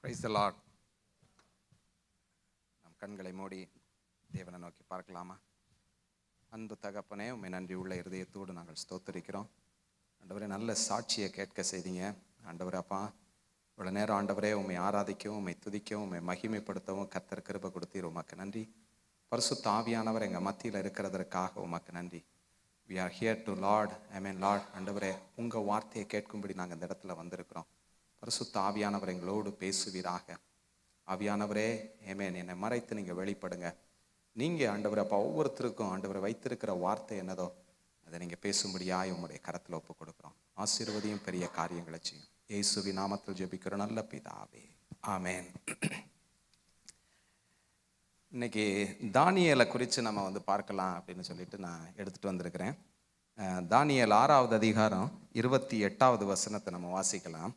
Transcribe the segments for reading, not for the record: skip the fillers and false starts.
Praise the Lord. நம் கண்களை மூடி தேவனை நோக்கி பார்க்கலாமா? அன்பு தகப்பனே, உம்மை நன்றி உள்ள இருதயத்தோடு நாங்கள் ஸ்தோத்திரிக்கிறோம். ஆண்டவரே, நல்ல சாட்சியை கேட்க செய்தீங்க. ஆண்டவரே அப்பா, இவ்வளோ நேரம் ஆண்டவரே உம்மை ஆராதிக்கவும், உம்மை துதிக்கவும், உம்மை மகிமைப்படுத்தவும் கர்த்தர் கிருபை கொடுத்தீர். உமக்கு நன்றி. பரிசுத்த ஆவியானவர் எங்கள் மத்தியில் இருக்கிறதற்காக உமக்கு நன்றி. We are here to Lord, Amen Lord. ஆண்டவரே, உங்கள் வார்த்தையை கேட்கும்படி நாங்கள் இந்த இடத்துல வந்திருக்கிறோம். பரிசுத்த ஆவியானவர் எங்களோடு பேசுவீராக. ஆவியானவரே, ஆமென், என்னை மறைத்து நீங்கள் வெளிப்படுங்க. நீங்கள் ஆண்டவரே அப்பா, ஒவ்வொருத்தருக்கும் ஆண்டவரை வைத்திருக்கிற வார்த்தை என்னதோ அதை நீங்கள் பேசும்படியாய் உங்களுடைய கரத்தில் ஒப்பு கொடுக்குறோம். ஆசீர்வதியும் பெரிய காரியங்களை செய்யும். இயேசுவின் நாமத்தில் ஜெபிக்கிற நல்ல பிதாவே, ஆமென். இன்னைக்கு தானியேலை குறித்து நம்ம பார்க்கலாம் அப்படின்னு சொல்லிட்டு நான் எடுத்துகிட்டு வந்திருக்கிறேன். தானியேல் 6வது அதிகாரம் 28வது வசனத்தை நம்ம வாசிக்கலாம்.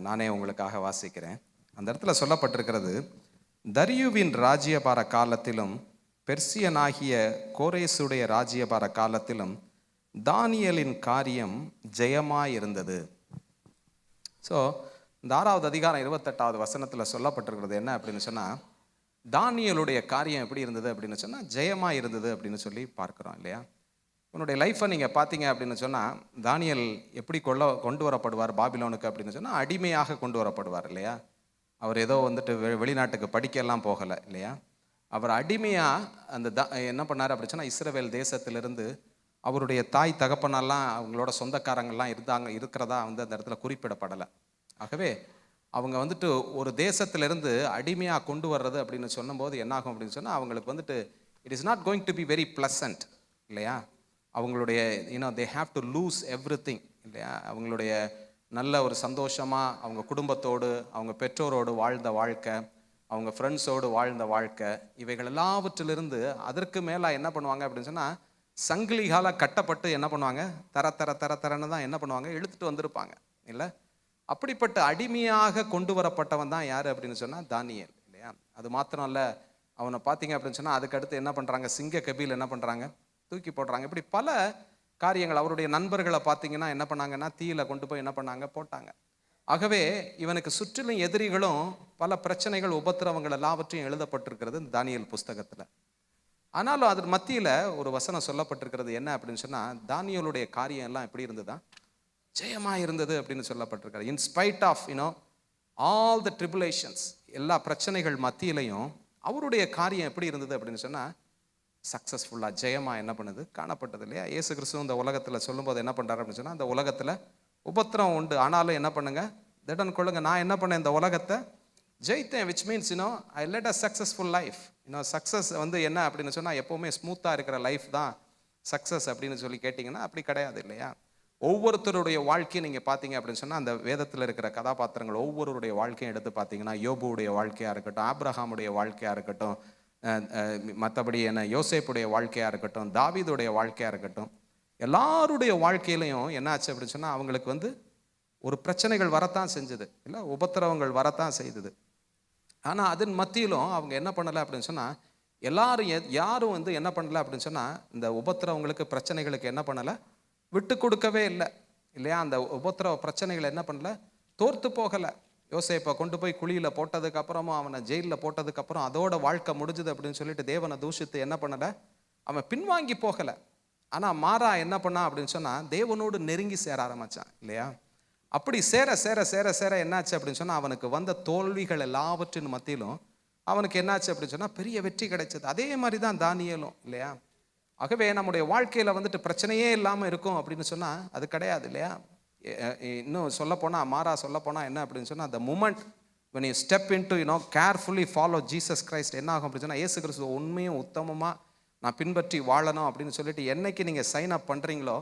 நானே உங்களுக்காக வாசிக்கிறேன். அந்த இடத்துல சொல்லப்பட்டிருக்கிறது, தரியுவின் ராஜ்யபார காலத்திலும் பெர்சியனாகிய கோரேசுடைய ராஜ்யபார காலத்திலும் தானியேலின் காரியம் ஜெயமாயிருந்தது. ஸோ இந்த 6வது அதிகாரம் 28வது வசனத்தில் சொல்லப்பட்டிருக்கிறது என்ன அப்படின்னு சொன்னால், தானியேலுடைய காரியம் எப்படி இருந்தது அப்படின்னு சொன்னால் ஜெயமாக இருந்தது அப்படின்னு சொல்லி பார்க்குறோம் இல்லையா? உன்னுடைய லைஃப்பை நீங்கள் பார்த்தீங்க அப்படின்னு சொன்னால், தானியேல் எப்படி கொண்டு வரப்படுவார் பாபிலோனுக்கு அப்படின்னு சொன்னால், அடிமையாக கொண்டு வரப்படுவார் இல்லையா? அவர் ஏதோ வெளிநாட்டுக்கு படிக்கலாம் போகலை இல்லையா? அவர் அடிமையாக என்ன பண்ணார் அப்படின்னு சொன்னால், இஸ்ரவேல் தேசத்திலிருந்து அவருடைய தாய் தகப்பனெல்லாம் அவங்களோட சொந்தக்காரங்கள்லாம் இருக்கிறதா அந்த இடத்துல குறிப்பிடப்படலை. ஆகவே அவங்க ஒரு தேசத்திலிருந்து அடிமையாக கொண்டு வர்றது அப்படின்னு சொன்னும்போது என்னாகும் அப்படின்னு சொன்னால், அவங்களுக்கு it is not going to be very pleasant இல்லையா? அவங்களுடைய they have to lose everything இல்லையா? அவங்களுடைய நல்ல ஒரு சந்தோஷமாக அவங்க குடும்பத்தோடு, அவங்க பெற்றோரோடு வாழ்ந்த வாழ்க்கை, அவங்க ஃப்ரெண்ட்ஸோடு வாழ்ந்த வாழ்க்கை, இவைகள் எல்லாவற்றிலிருந்து அதற்கு மேலே என்ன பண்ணுவாங்க அப்படின்னு சொன்னால், சங்கிலிகால கட்டப்பட்டு என்ன பண்ணுவாங்க, தரன்னு தான் என்ன பண்ணுவாங்க, இழுத்துட்டு வந்திருப்பாங்க இல்லை? அப்படிப்பட்ட அடிமையாக கொண்டு வரப்பட்டவன் தான் யார் அப்படின்னு சொன்னால் தானியேல் இல்லையா? அது மாத்திரம் இல்லை, அவனை பார்த்தீங்க அப்படின்னு சொன்னால் அதுக்கடுத்து என்ன பண்ணுறாங்க, சிங்க கபில் என்ன பண்ணுறாங்க, தூக்கி போடுறாங்க. இப்படி பல காரியங்கள். அவருடைய நண்பர்களை பார்த்தீங்கன்னா என்ன பண்ணாங்கன்னா, தீயில கொண்டு போய் என்ன பண்ணாங்க, போட்டாங்க. ஆகவே இவனுக்கு சுற்றிலும் எதிரிகளும் பல பிரச்சனைகள், உபத்திரவங்கள் எல்லாவற்றையும் எழுதப்பட்டிருக்கிறது இந்த தானியேல் புஸ்தகத்தில். ஆனாலும் அது மத்தியில் ஒரு வசனம் சொல்லப்பட்டிருக்கிறது என்ன அப்படின்னு சொன்னால், தானியேலுடைய காரியம் எல்லாம் எப்படி இருந்ததா, ஜெயமாக இருந்தது அப்படின்னு சொல்லப்பட்டிருக்கிறது. In spite of all the tribulations, எல்லா பிரச்சனைகள் மத்தியிலையும் அவருடைய காரியம் எப்படி இருந்தது அப்படின்னு சொன்னால், சக்ஸஸ்ஃபுல்லாக ஜெயமாக என்ன பண்ணுது, காணப்பட்டது இல்லையா? இயேசு கிறிஸ்து இந்த உலகத்தில் சொல்லும்போது என்ன பண்ணுறாரு அப்படின்னு சொன்னால், அந்த உலகத்தில் உபத்திரம் உண்டு, ஆனாலும் என்ன பண்ணுங்க, திடன் கொள்ளுங்க, நான் என்ன பண்ணேன், இந்த உலகத்தை ஜெயித்தேன். Which means I led a successful life. Success என்ன அப்படின்னு சொன்னால், எப்போவுமே ஸ்மூத்தாக இருக்கிற லைஃப் தான் சக்ஸஸ் அப்படின்னு சொல்லி கேட்டிங்கன்னா அப்படி கிடையாது இல்லையா? ஒவ்வொருத்தருடைய வாழ்க்கையை நீங்கள் பார்த்தீங்க அப்படின்னு சொன்னால், அந்த வேதத்தில் இருக்கிற கதாபாத்திரங்கள் ஒவ்வொருவருடைய வாழ்க்கையும் எடுத்து பார்த்தீங்கன்னா, யோபுடைய வாழ்க்கையாக இருக்கட்டும், ஆபிரகாமுடைய வாழ்க்கையாக இருக்கட்டும், மற்றபடி யோசேப்புடைய வாழ்க்கையாக இருக்கட்டும், தாவீதுடைய வாழ்க்கையாக இருக்கட்டும், எல்லாருடைய வாழ்க்கையிலையும் என்னாச்சு அப்படின்னு சொன்னால், அவங்களுக்கு ஒரு பிரச்சனைகள் வரத்தான் செஞ்சது இல்லை, உபத்திரவங்கள் வரத்தான் செய்தது. ஆனால் அதன் மத்தியிலும் அவங்க என்ன பண்ணலை அப்படின்னு சொன்னால், யாரும் என்ன பண்ணலை அப்படின்னு சொன்னால், இந்த உபத்திரவங்களுக்கு பிரச்சனைகளுக்கு என்ன பண்ணலை, விட்டு கொடுக்கவே இல்லை இல்லையா? அந்த உபத்திரவ பிரச்சனைகளை என்ன பண்ணல, தோர்த்து போகலை. யோசேப்பை கொண்டு போய் குழியில் போட்டதுக்கப்புறமும், அவனை ஜெயிலில் போட்டதுக்கப்புறம் அதோட வாழ்க்கை முடிஞ்சுது அப்படின்னு சொல்லிட்டு தேவனை தூஷித்து என்ன பண்ணலை, அவன் பின்வாங்கி போகலை. ஆனால் மாறா என்ன பண்ணான் அப்படின்னு சொன்னால், தேவனோடு நெருங்கி சேர ஆரம்பித்தான் இல்லையா? அப்படி சேர சேர சேர சேர என்னாச்சு அப்படின்னு சொன்னால், அவனுக்கு வந்த தோல்விகள் எல்லாவற்றின் மத்தியிலும் அவனுக்கு என்னாச்சு அப்படின்னு சொன்னால், பெரிய வெற்றி கிடைச்சது. அதே மாதிரி தான் தானியேலும் இல்லையா? ஆகவே நம்முடைய வாழ்க்கையில் பிரச்சனையே இல்லாமல் இருக்கும் அப்படின்னு சொன்னால் அது கிடையாது இல்லையா? இன்னும் சொல்லப்போனால், மாறா சொல்லப்போனால் என்ன அப்படின்னு சொன்னால், the moment when you step into carefully follow Jesus Christ, என்ன ஆகும் அப்படின்னு சொன்னால், இயேசு கிறிஸ்துவ உண்மையும் உத்தமமாக நான் பின்பற்றி வாழணும் அப்படின்னு சொல்லிட்டு என்னைக்கு நீங்கள் சைன் அப் பண்ணுறீங்களோ,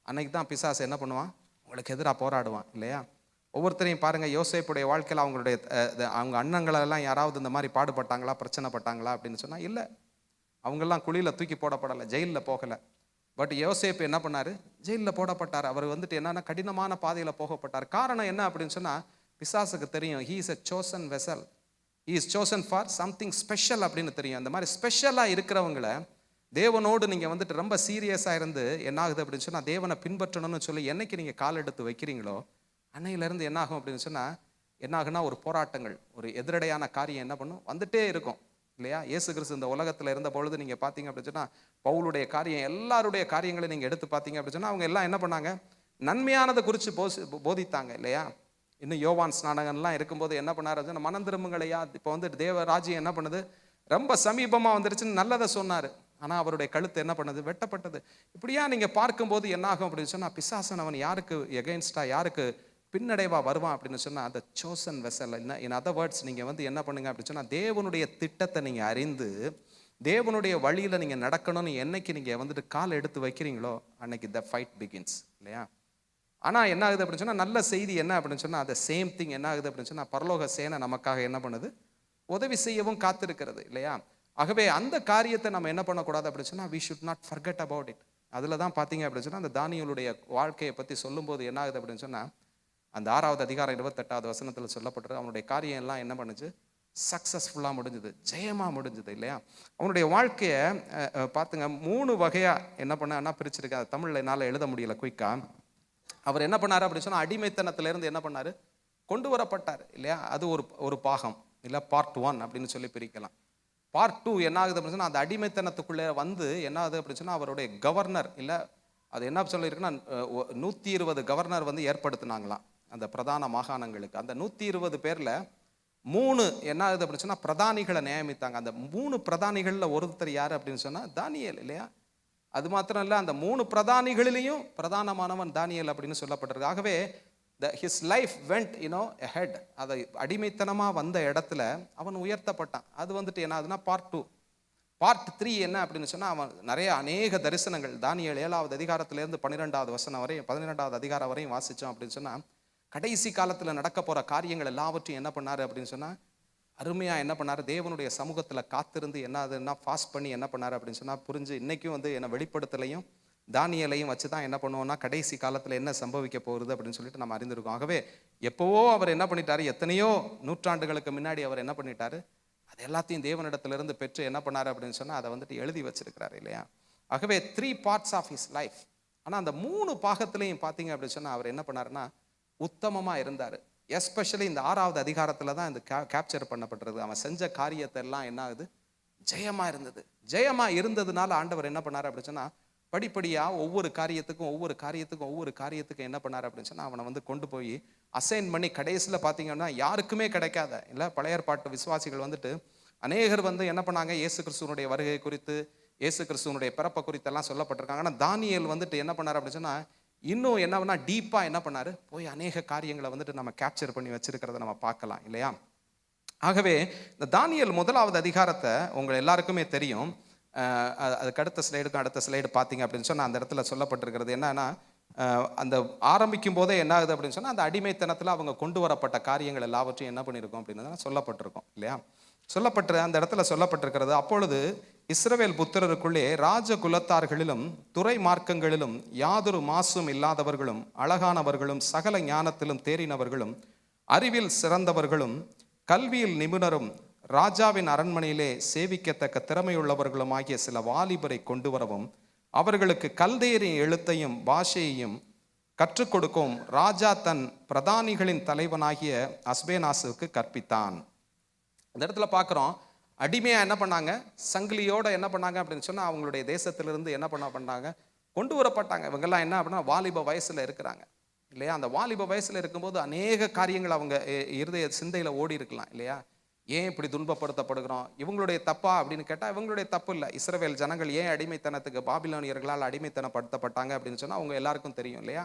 அன்னைக்கு தான் பிசாசு என்ன பண்ணுவான், உங்களுக்கு எதிராக போராடுவான் இல்லையா? ஒவ்வொருத்தரையும் பாருங்கள், யோசேப்புடைய வாழ்க்கையில் அவங்க அண்ணங்களெல்லாம் யாராவது இந்த மாதிரி பாடுபட்டாங்களா, பிரச்சனைப்பட்டாங்களா அப்படின்னு சொன்னால் இல்லை. அவங்கெல்லாம் குழியில் தூக்கி போடப்படலை, ஜெயிலில் போகலை. பட் யோசேப்பு என்ன பண்ணார், ஜெயிலில் போடப்பட்டார். அவர் என்னன்னா கடினமான பாதையில் போகப்பட்டார். காரணம் என்ன அப்படின்னு சொன்னால், பிசாசுக்கு தெரியும், he is a chosen vessel, he is chosen for something special அப்படின்னு தெரியும். அந்த மாதிரி ஸ்பெஷலாக இருக்கிறவங்களை தேவனோடு நீங்கள் ரொம்ப சீரியஸாக இருந்து என்ன ஆகுது அப்படின்னு சொன்னால், தேவனை பின்பற்றணும்னு சொல்லி என்னைக்கு நீங்கள் கால் எடுத்து வைக்கிறீங்களோ, அன்னையிலேருந்து என்ன ஆகும் அப்படின்னு சொன்னால், என்ன ஆகுனா ஒரு போராட்டங்கள், ஒரு எதிரடையான காரியம் என்ன பண்ணும், வந்துட்டே இருக்கும் இல்லையா? இயேசு கிறிஸ்து இந்த உலகத்தில் இருந்த பொழுது நீங்கள் பார்த்தீங்க அப்படின்னு சொன்னால் பவுலுடைய காரியம், எல்லாருடைய காரியங்களை நீங்கள் எடுத்து பார்த்தீங்க அப்படின்னு சொன்னால் அவங்க எல்லாம் என்ன பண்ணாங்க, நன்மையானதை குறித்து போதித்தாங்க இல்லையா? இன்னும் யோவான் ஸ்நானகன்லாம் இருக்கும்போது என்ன பண்ணாரு, மனம் திரும்புங்களையா, இப்போ வந்து தேவ ராஜ்யம் என்ன பண்ணுது, ரொம்ப சமீபமாக வந்துருச்சுன்னு நல்லதை சொன்னார். ஆனால் அவருடைய கழுத்து என்ன பண்ணது, வெட்டப்பட்டது. இப்படியா நீங்கள் பார்க்கும்போது என்ன ஆகும் அப்படின்னு சொன்னால், பிசாசன் அவன் யாருக்கு எகெயின்ஸ்டா, யாருக்கு பின்னடைவா வருவான் அப்படின்னு சொன்னால், அந்த chosen vessel. In other words, நீங்கள் வந்து என்ன பண்ணுங்க அப்படின்னு சொன்னால், தேவனுடைய திட்டத்தை நீங்கள் அறிந்து தேவனுடைய வழியில் நீங்கள் நடக்கணும்னு என்னைக்கு நீங்கள் வந்துட்டு கால் எடுத்து வைக்கிறீங்களோ அன்னைக்கு த ஃபைட் பிகின்ஸ் இல்லையா? ஆனால் என்ன ஆகுது அப்படின்னு சொன்னால், நல்ல செய்தி என்ன அப்படின்னு சொன்னால், அந்த சேம் திங் என்ன ஆகுது அப்படின்னு சொன்னால், பரலோக சேனை நமக்காக என்ன பண்ணுது, உதவி செய்யவும் காத்திருக்கிறது இல்லையா? ஆகவே அந்த காரியத்தை நம்ம என்ன பண்ணக்கூடாது அப்படின்னு சொன்னால், we should not forget about it. அதில் தான் பார்த்தீங்க அப்படின்னு சொன்னால், அந்த தானியேலுடைய வாழ்க்கையை பற்றி சொல்லும்போது என்ன ஆகுது அப்படின்னு சொன்னால், அந்த 6வது அதிகாரம் 28வது வசனத்தில் சொல்லப்பட்டது, அவனுடைய காரியம் எல்லாம் என்ன பண்ணுச்சு, சக்ஸஸ்ஃபுல்லாக முடிஞ்சுது, ஜெயமாக முடிஞ்சுது இல்லையா? அவனுடைய வாழ்க்கையை பார்த்துங்க 3 வகையாக என்ன பண்ணா பிரிச்சிருக்கேன். அது தமிழில் என்னால் எழுத முடியல குயிக்காக. அவர் என்ன பண்ணார் அப்படின்னு சொன்னால், அடிமைத்தனத்திலேருந்து என்ன பண்ணார், கொண்டு வரப்பட்டார் இல்லையா? அது ஒரு பாகம் இல்லை, பார்ட் 1 அப்படின்னு சொல்லி பிரிக்கலாம். பார்ட் 2 என்ன ஆகுது அப்படின்னு சொன்னால், அந்த அடிமைத்தனத்துக்குள்ளே வந்து என்ன ஆகுது அப்படின்னு சொன்னால், அவருடைய கவர்னர் இல்லை, அது என்ன சொல்லியிருக்குன்னா 120 கவர்னர் வந்து ஏற்படுத்தினாங்களாம் அந்த பிரதான மாகாணங்களுக்கு. அந்த 120 பேரில் 3 என்ன ஆகுது அப்படின்னு சொன்னால் பிரதானிகளை நியமித்தாங்க. அந்த 3 பிரதானிகளில் ஒருத்தர் யார் அப்படின்னு சொன்னால் தானியேல் இல்லையா? அது மாத்திரம் இல்லை, அந்த 3 பிரதானிகளிலையும் பிரதானமானவன் தானியேல் அப்படின்னு சொல்லப்பட்டிருக்கு. ஆகவே his life went ahead. அதை அடிமைத்தனமாக வந்த இடத்துல அவன் உயர்த்தப்பட்டான். அது வந்துட்டு என்ன ஆகுதுன்னா பார்ட் 2. பார்ட் 3 என்ன அப்படின்னு சொன்னால், அவன் நிறைய அநேக தரிசனங்கள், தானியேல் 7வது அதிகாரத்திலேருந்து 12வது வசனம் வரையும் 12வது அதிகாரம் வரையும் வாசித்தோம் அப்படின்னு சொன்னால், கடைசி காலத்தில் நடக்க போகிற காரியங்கள் எல்லாவற்றையும் என்ன பண்ணார் அப்படின்னு சொன்னால், அருமையாக என்ன பண்ணார், தேவனுடைய சமூகத்தில் காத்திருந்து என்ன அதுன்னா ஃபாஸ்ட் பண்ணி என்ன பண்ணார் அப்படின்னு சொன்னால் புரிஞ்சு, இன்றைக்கும் வந்து என்ன வெளிப்படுத்தலையும் தானியேலையும் வச்சு தான் என்ன பண்ணுவோம்னா கடைசி காலத்தில் என்ன சம்பவிக்க போகிறது அப்படின்னு சொல்லிட்டு நம்ம அறிந்திருக்கோம். ஆகவே எப்போவோ அவர் என்ன பண்ணிட்டாரு, எத்தனையோ நூற்றாண்டுகளுக்கு முன்னாடி அவர் என்ன பண்ணிட்டாரு, அது எல்லாத்தையும் தேவனிடத்திலிருந்து பெற்று என்ன பண்ணார் அப்படின்னு சொன்னால் அதை வந்துட்டு எழுதி வச்சிருக்கிறாரு இல்லையா? ஆகவே 3 பார்ட்ஸ் ஆஃப் ஹிஸ் லைஃப். ஆனால் அந்த 3 பாகத்திலையும் பார்த்தீங்க அப்படின்னு சொன்னால் அவர் என்ன பண்ணாருன்னா உத்தமமாக இருந்தார். எஸ்பெஷலி இந்த 6வது அதிகாரத்தில் தான் இந்த கேப்சர் பண்ணப்பட்டிருக்கு. அவன் செஞ்ச காரியத்தை எல்லாம் என்ன ஆகுது, ஜெயமாக இருந்தது. ஜெயமாக இருந்ததுனால ஆண்டவர் என்ன பண்ணார் அப்படின்னு சொன்னால், படிப்படியாக ஒவ்வொரு காரியத்துக்கும் என்ன பண்ணார் அப்படின்னு சொன்னால், அவனை வந்து கொண்டு போய் அசைன் பண்ணி கடைசியில் பார்த்தீங்கன்னா யாருக்குமே கிடைக்காத இல்லை, பழைய ஏற்பாட்டு விசுவாசிகள் வந்துட்டு அநேகர் வந்து என்ன பண்ணாங்க, இயேசு கிறிஸ்துவனுடைய வருகை குறித்து, இயேசு கிறிஸ்துவனுடைய பிறப்பை குறித்தெல்லாம் சொல்லப்பட்டிருக்காங்க. ஆனால் தானியேல் வந்துட்டு என்ன பண்ணார் அப்படின்னு சொன்னால், இன்னும் என்ன பண்ணா டீப்பாக என்ன பண்ணார், போய் அநேக காரியங்களை வந்துட்டு நம்ம கேப்சர் பண்ணி வச்சிருக்கிறத நம்ம பார்க்கலாம் இல்லையா? ஆகவே இந்த தானியேல் 1வது அதிகாரத்தை உங்கள் எல்லாருக்குமே தெரியும். அதுக்கு அடுத்த ஸ்லைடு பார்த்தீங்க அப்படின்னு சொன்னால், அந்த இடத்துல சொல்லப்பட்டிருக்கிறது என்னன்னா, அந்த ஆரம்பிக்கும் போதே என்ன ஆகுது அப்படின்னு சொன்னால், அந்த அடிமைத்தனத்தில் அவங்க கொண்டு வரப்பட்ட காரியங்கள் எல்லாவற்றையும் என்ன பண்ணியிருக்கோம் அப்படின்னு சொல்லப்பட்டிருக்கோம் இல்லையா? அந்த இடத்துல சொல்லப்பட்டிருக்கிறது, அப்பொழுது இஸ்ரவேல் புத்திரருக்குள்ளே ராஜ குலத்தார்களிலும் துறை மார்க்கங்களிலும் யாதொரு மாசும் இல்லாதவர்களும் அழகானவர்களும் சகல ஞானத்திலும் தேறினவர்களும் அறிவில் சிறந்தவர்களும் கல்வியில் நிபுணரும் ராஜாவின் அரண்மனையிலே சேவிக்கத்தக்க திறமையுள்ளவர்களும் ஆகிய சில வாலிபரை கொண்டு வரவும் அவர்களுக்கு கல்தேரின் எழுத்தையும் பாஷையையும் கற்றுக் கொடுக்கவும் ராஜா தன் பிரதானிகளின் தலைவனாகிய அஸ்பேனாசுக்கு கற்பித்தான். அந்த இடத்துல பார்க்குறோம், அடிமையாக என்ன பண்ணாங்க, சங்கிலியோடு என்ன பண்ணாங்க அப்படின்னு சொன்னால் அவங்களுடைய தேசத்திலிருந்து என்ன பண்ணாங்க, கொண்டு வரப்பட்டாங்க. இவங்கெல்லாம் என்ன அப்படின்னா வாலிப வயசில் இருக்கிறாங்க இல்லையா? அந்த வாலிப வயசில் இருக்கும்போது அநேக காரியங்கள் அவங்க இருதய சிந்தையில் ஓடி இருக்கலாம் இல்லையா? ஏன் இப்படி துன்பப்படுத்தப்படுகிறோம், இவங்களுடைய தப்பா அப்படின்னு கேட்டால் இவங்களுடைய தப்பு இல்லை. இஸ்ரவேல் ஜனங்கள் ஏன் அடிமைத்தனத்துக்கு பாபிலோனியர்களால் அடிமைத்தனப்படுத்தப்பட்டாங்க அப்படின்னு சொன்னால் அவங்க எல்லாருக்கும் தெரியும் இல்லையா?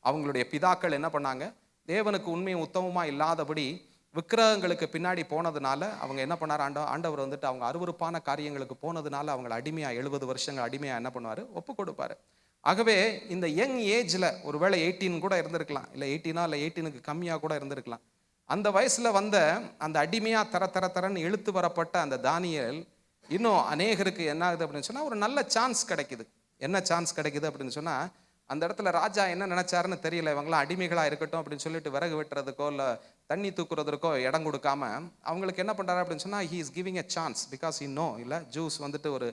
அவங்களுடைய பிதாக்கள் என்ன பண்ணாங்க, தேவனுக்கு உண்மையும் உத்தமமாக இல்லாதபடி விக்கிரகங்களுக்கு பின்னாடி போனதுனால அவங்க என்ன பண்ணார், ஆண்டவர் வந்துட்டு அவங்க அருவருப்பான காரியங்களுக்கு போனதுனால அவங்களை அடிமையாக 70 வருஷங்கள் அடிமையாக என்ன பண்ணுவார், ஒப்பு கொடுப்பார். ஆகவே இந்த யங் ஏஜில் ஒருவேளை 18 கூட இருந்திருக்கலாம், இல்லை 18 இல்லை 18க்கு கம்மியாக கூட இருந்திருக்கலாம். அந்த வயசில் வந்த அந்த அடிமையாக தரன்னு இழுத்து வரப்பட்ட அந்த தானியேல் இன்னும் அநேகருக்கு என்ன ஆகுது அப்படின்னு சொன்னால் ஒரு நல்ல சான்ஸ் கிடைக்குது. என்ன சான்ஸ் கிடைக்குது அப்படின்னு சொன்னால், அந்த இடத்துல ராஜா என்ன நினைச்சாருன்னு தெரியல, இவங்களாம் அடிமைகளாக இருக்கட்டும் அப்படின்னு சொல்லிட்டு விறகு வெட்டுறதுக்கோ இல்லை தண்ணி தூக்குறதுக்கோ இடம் கொடுக்காம அவங்களுக்கு என்ன பண்ணுறாரு அப்படின்னு சொன்னால், he is giving a chance because இல்லை ஜூஸ் வந்துட்டு ஒரு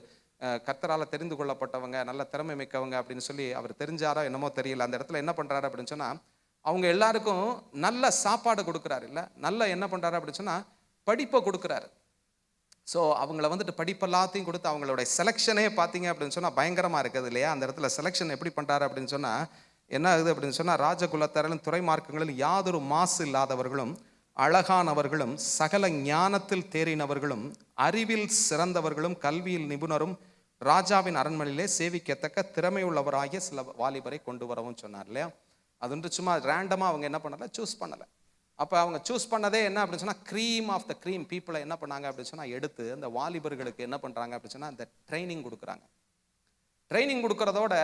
கர்த்தரால் தெரிந்து கொள்ளப்பட்டவங்க, நல்ல திறமை மிக்கவங்க அப்படின்னு சொல்லி அவர் தெரிஞ்சாரோ என்னமோ தெரியல. அந்த இடத்துல என்ன பண்ணுறாரு அப்படின்னு சொன்னால், அவங்க எல்லாருக்கும் நல்ல சாப்பாடு கொடுக்குறாரு, இல்லை நல்ல என்ன பண்ணுறாரு அப்படின்னு சொன்னால் படிப்பை கொடுக்குறாரு. ஸோ அவங்கள வந்துட்டு படிப்பு எல்லாத்தையும் கொடுத்து அவங்களுடைய செலெக்ஷனே பார்த்தீங்க அப்படின்னு சொன்னால் பயங்கரமாக இருக்குது இல்லையா. அந்த இடத்துல செலெக்ஷன் எப்படி பண்ணுறாரு அப்படின்னு சொன்னால் என்ன ஆகுது அப்படின்னு சொன்னால், ராஜகுலத்தரிலும் துறை மார்க்கங்களிலும் யாதொரு மாசு இல்லாதவர்களும் அழகானவர்களும் சகல ஞானத்தில் தேறினவர்களும் அறிவில் சிறந்தவர்களும் கல்வியில் நிபுணரும் ராஜாவின் அரண்மனையிலே சேவிக்கத்தக்க திறமை உள்ளவராகிய சில வாலிபரை கொண்டு வரவும் சொன்னார் இல்லையா. அது வந்து சும்மா ரேண்டமாக அவங்க என்ன பண்ணலை, சூஸ் பண்ணலை. அப்போ அவங்க சூஸ் பண்ணதே என்ன அப்படின்னு சொன்னால் க்ரீம் ஆஃப் த க்ரீம் பீப்புளை என்ன பண்ணாங்க அப்படின்னு சொன்னால் எடுத்து அந்த வாலிபர்களுக்கு என்ன பண்ணுறாங்க அப்படின்னு சொன்னால் அந்த ட்ரைனிங் கொடுக்குறாங்க. ட்ரைனிங்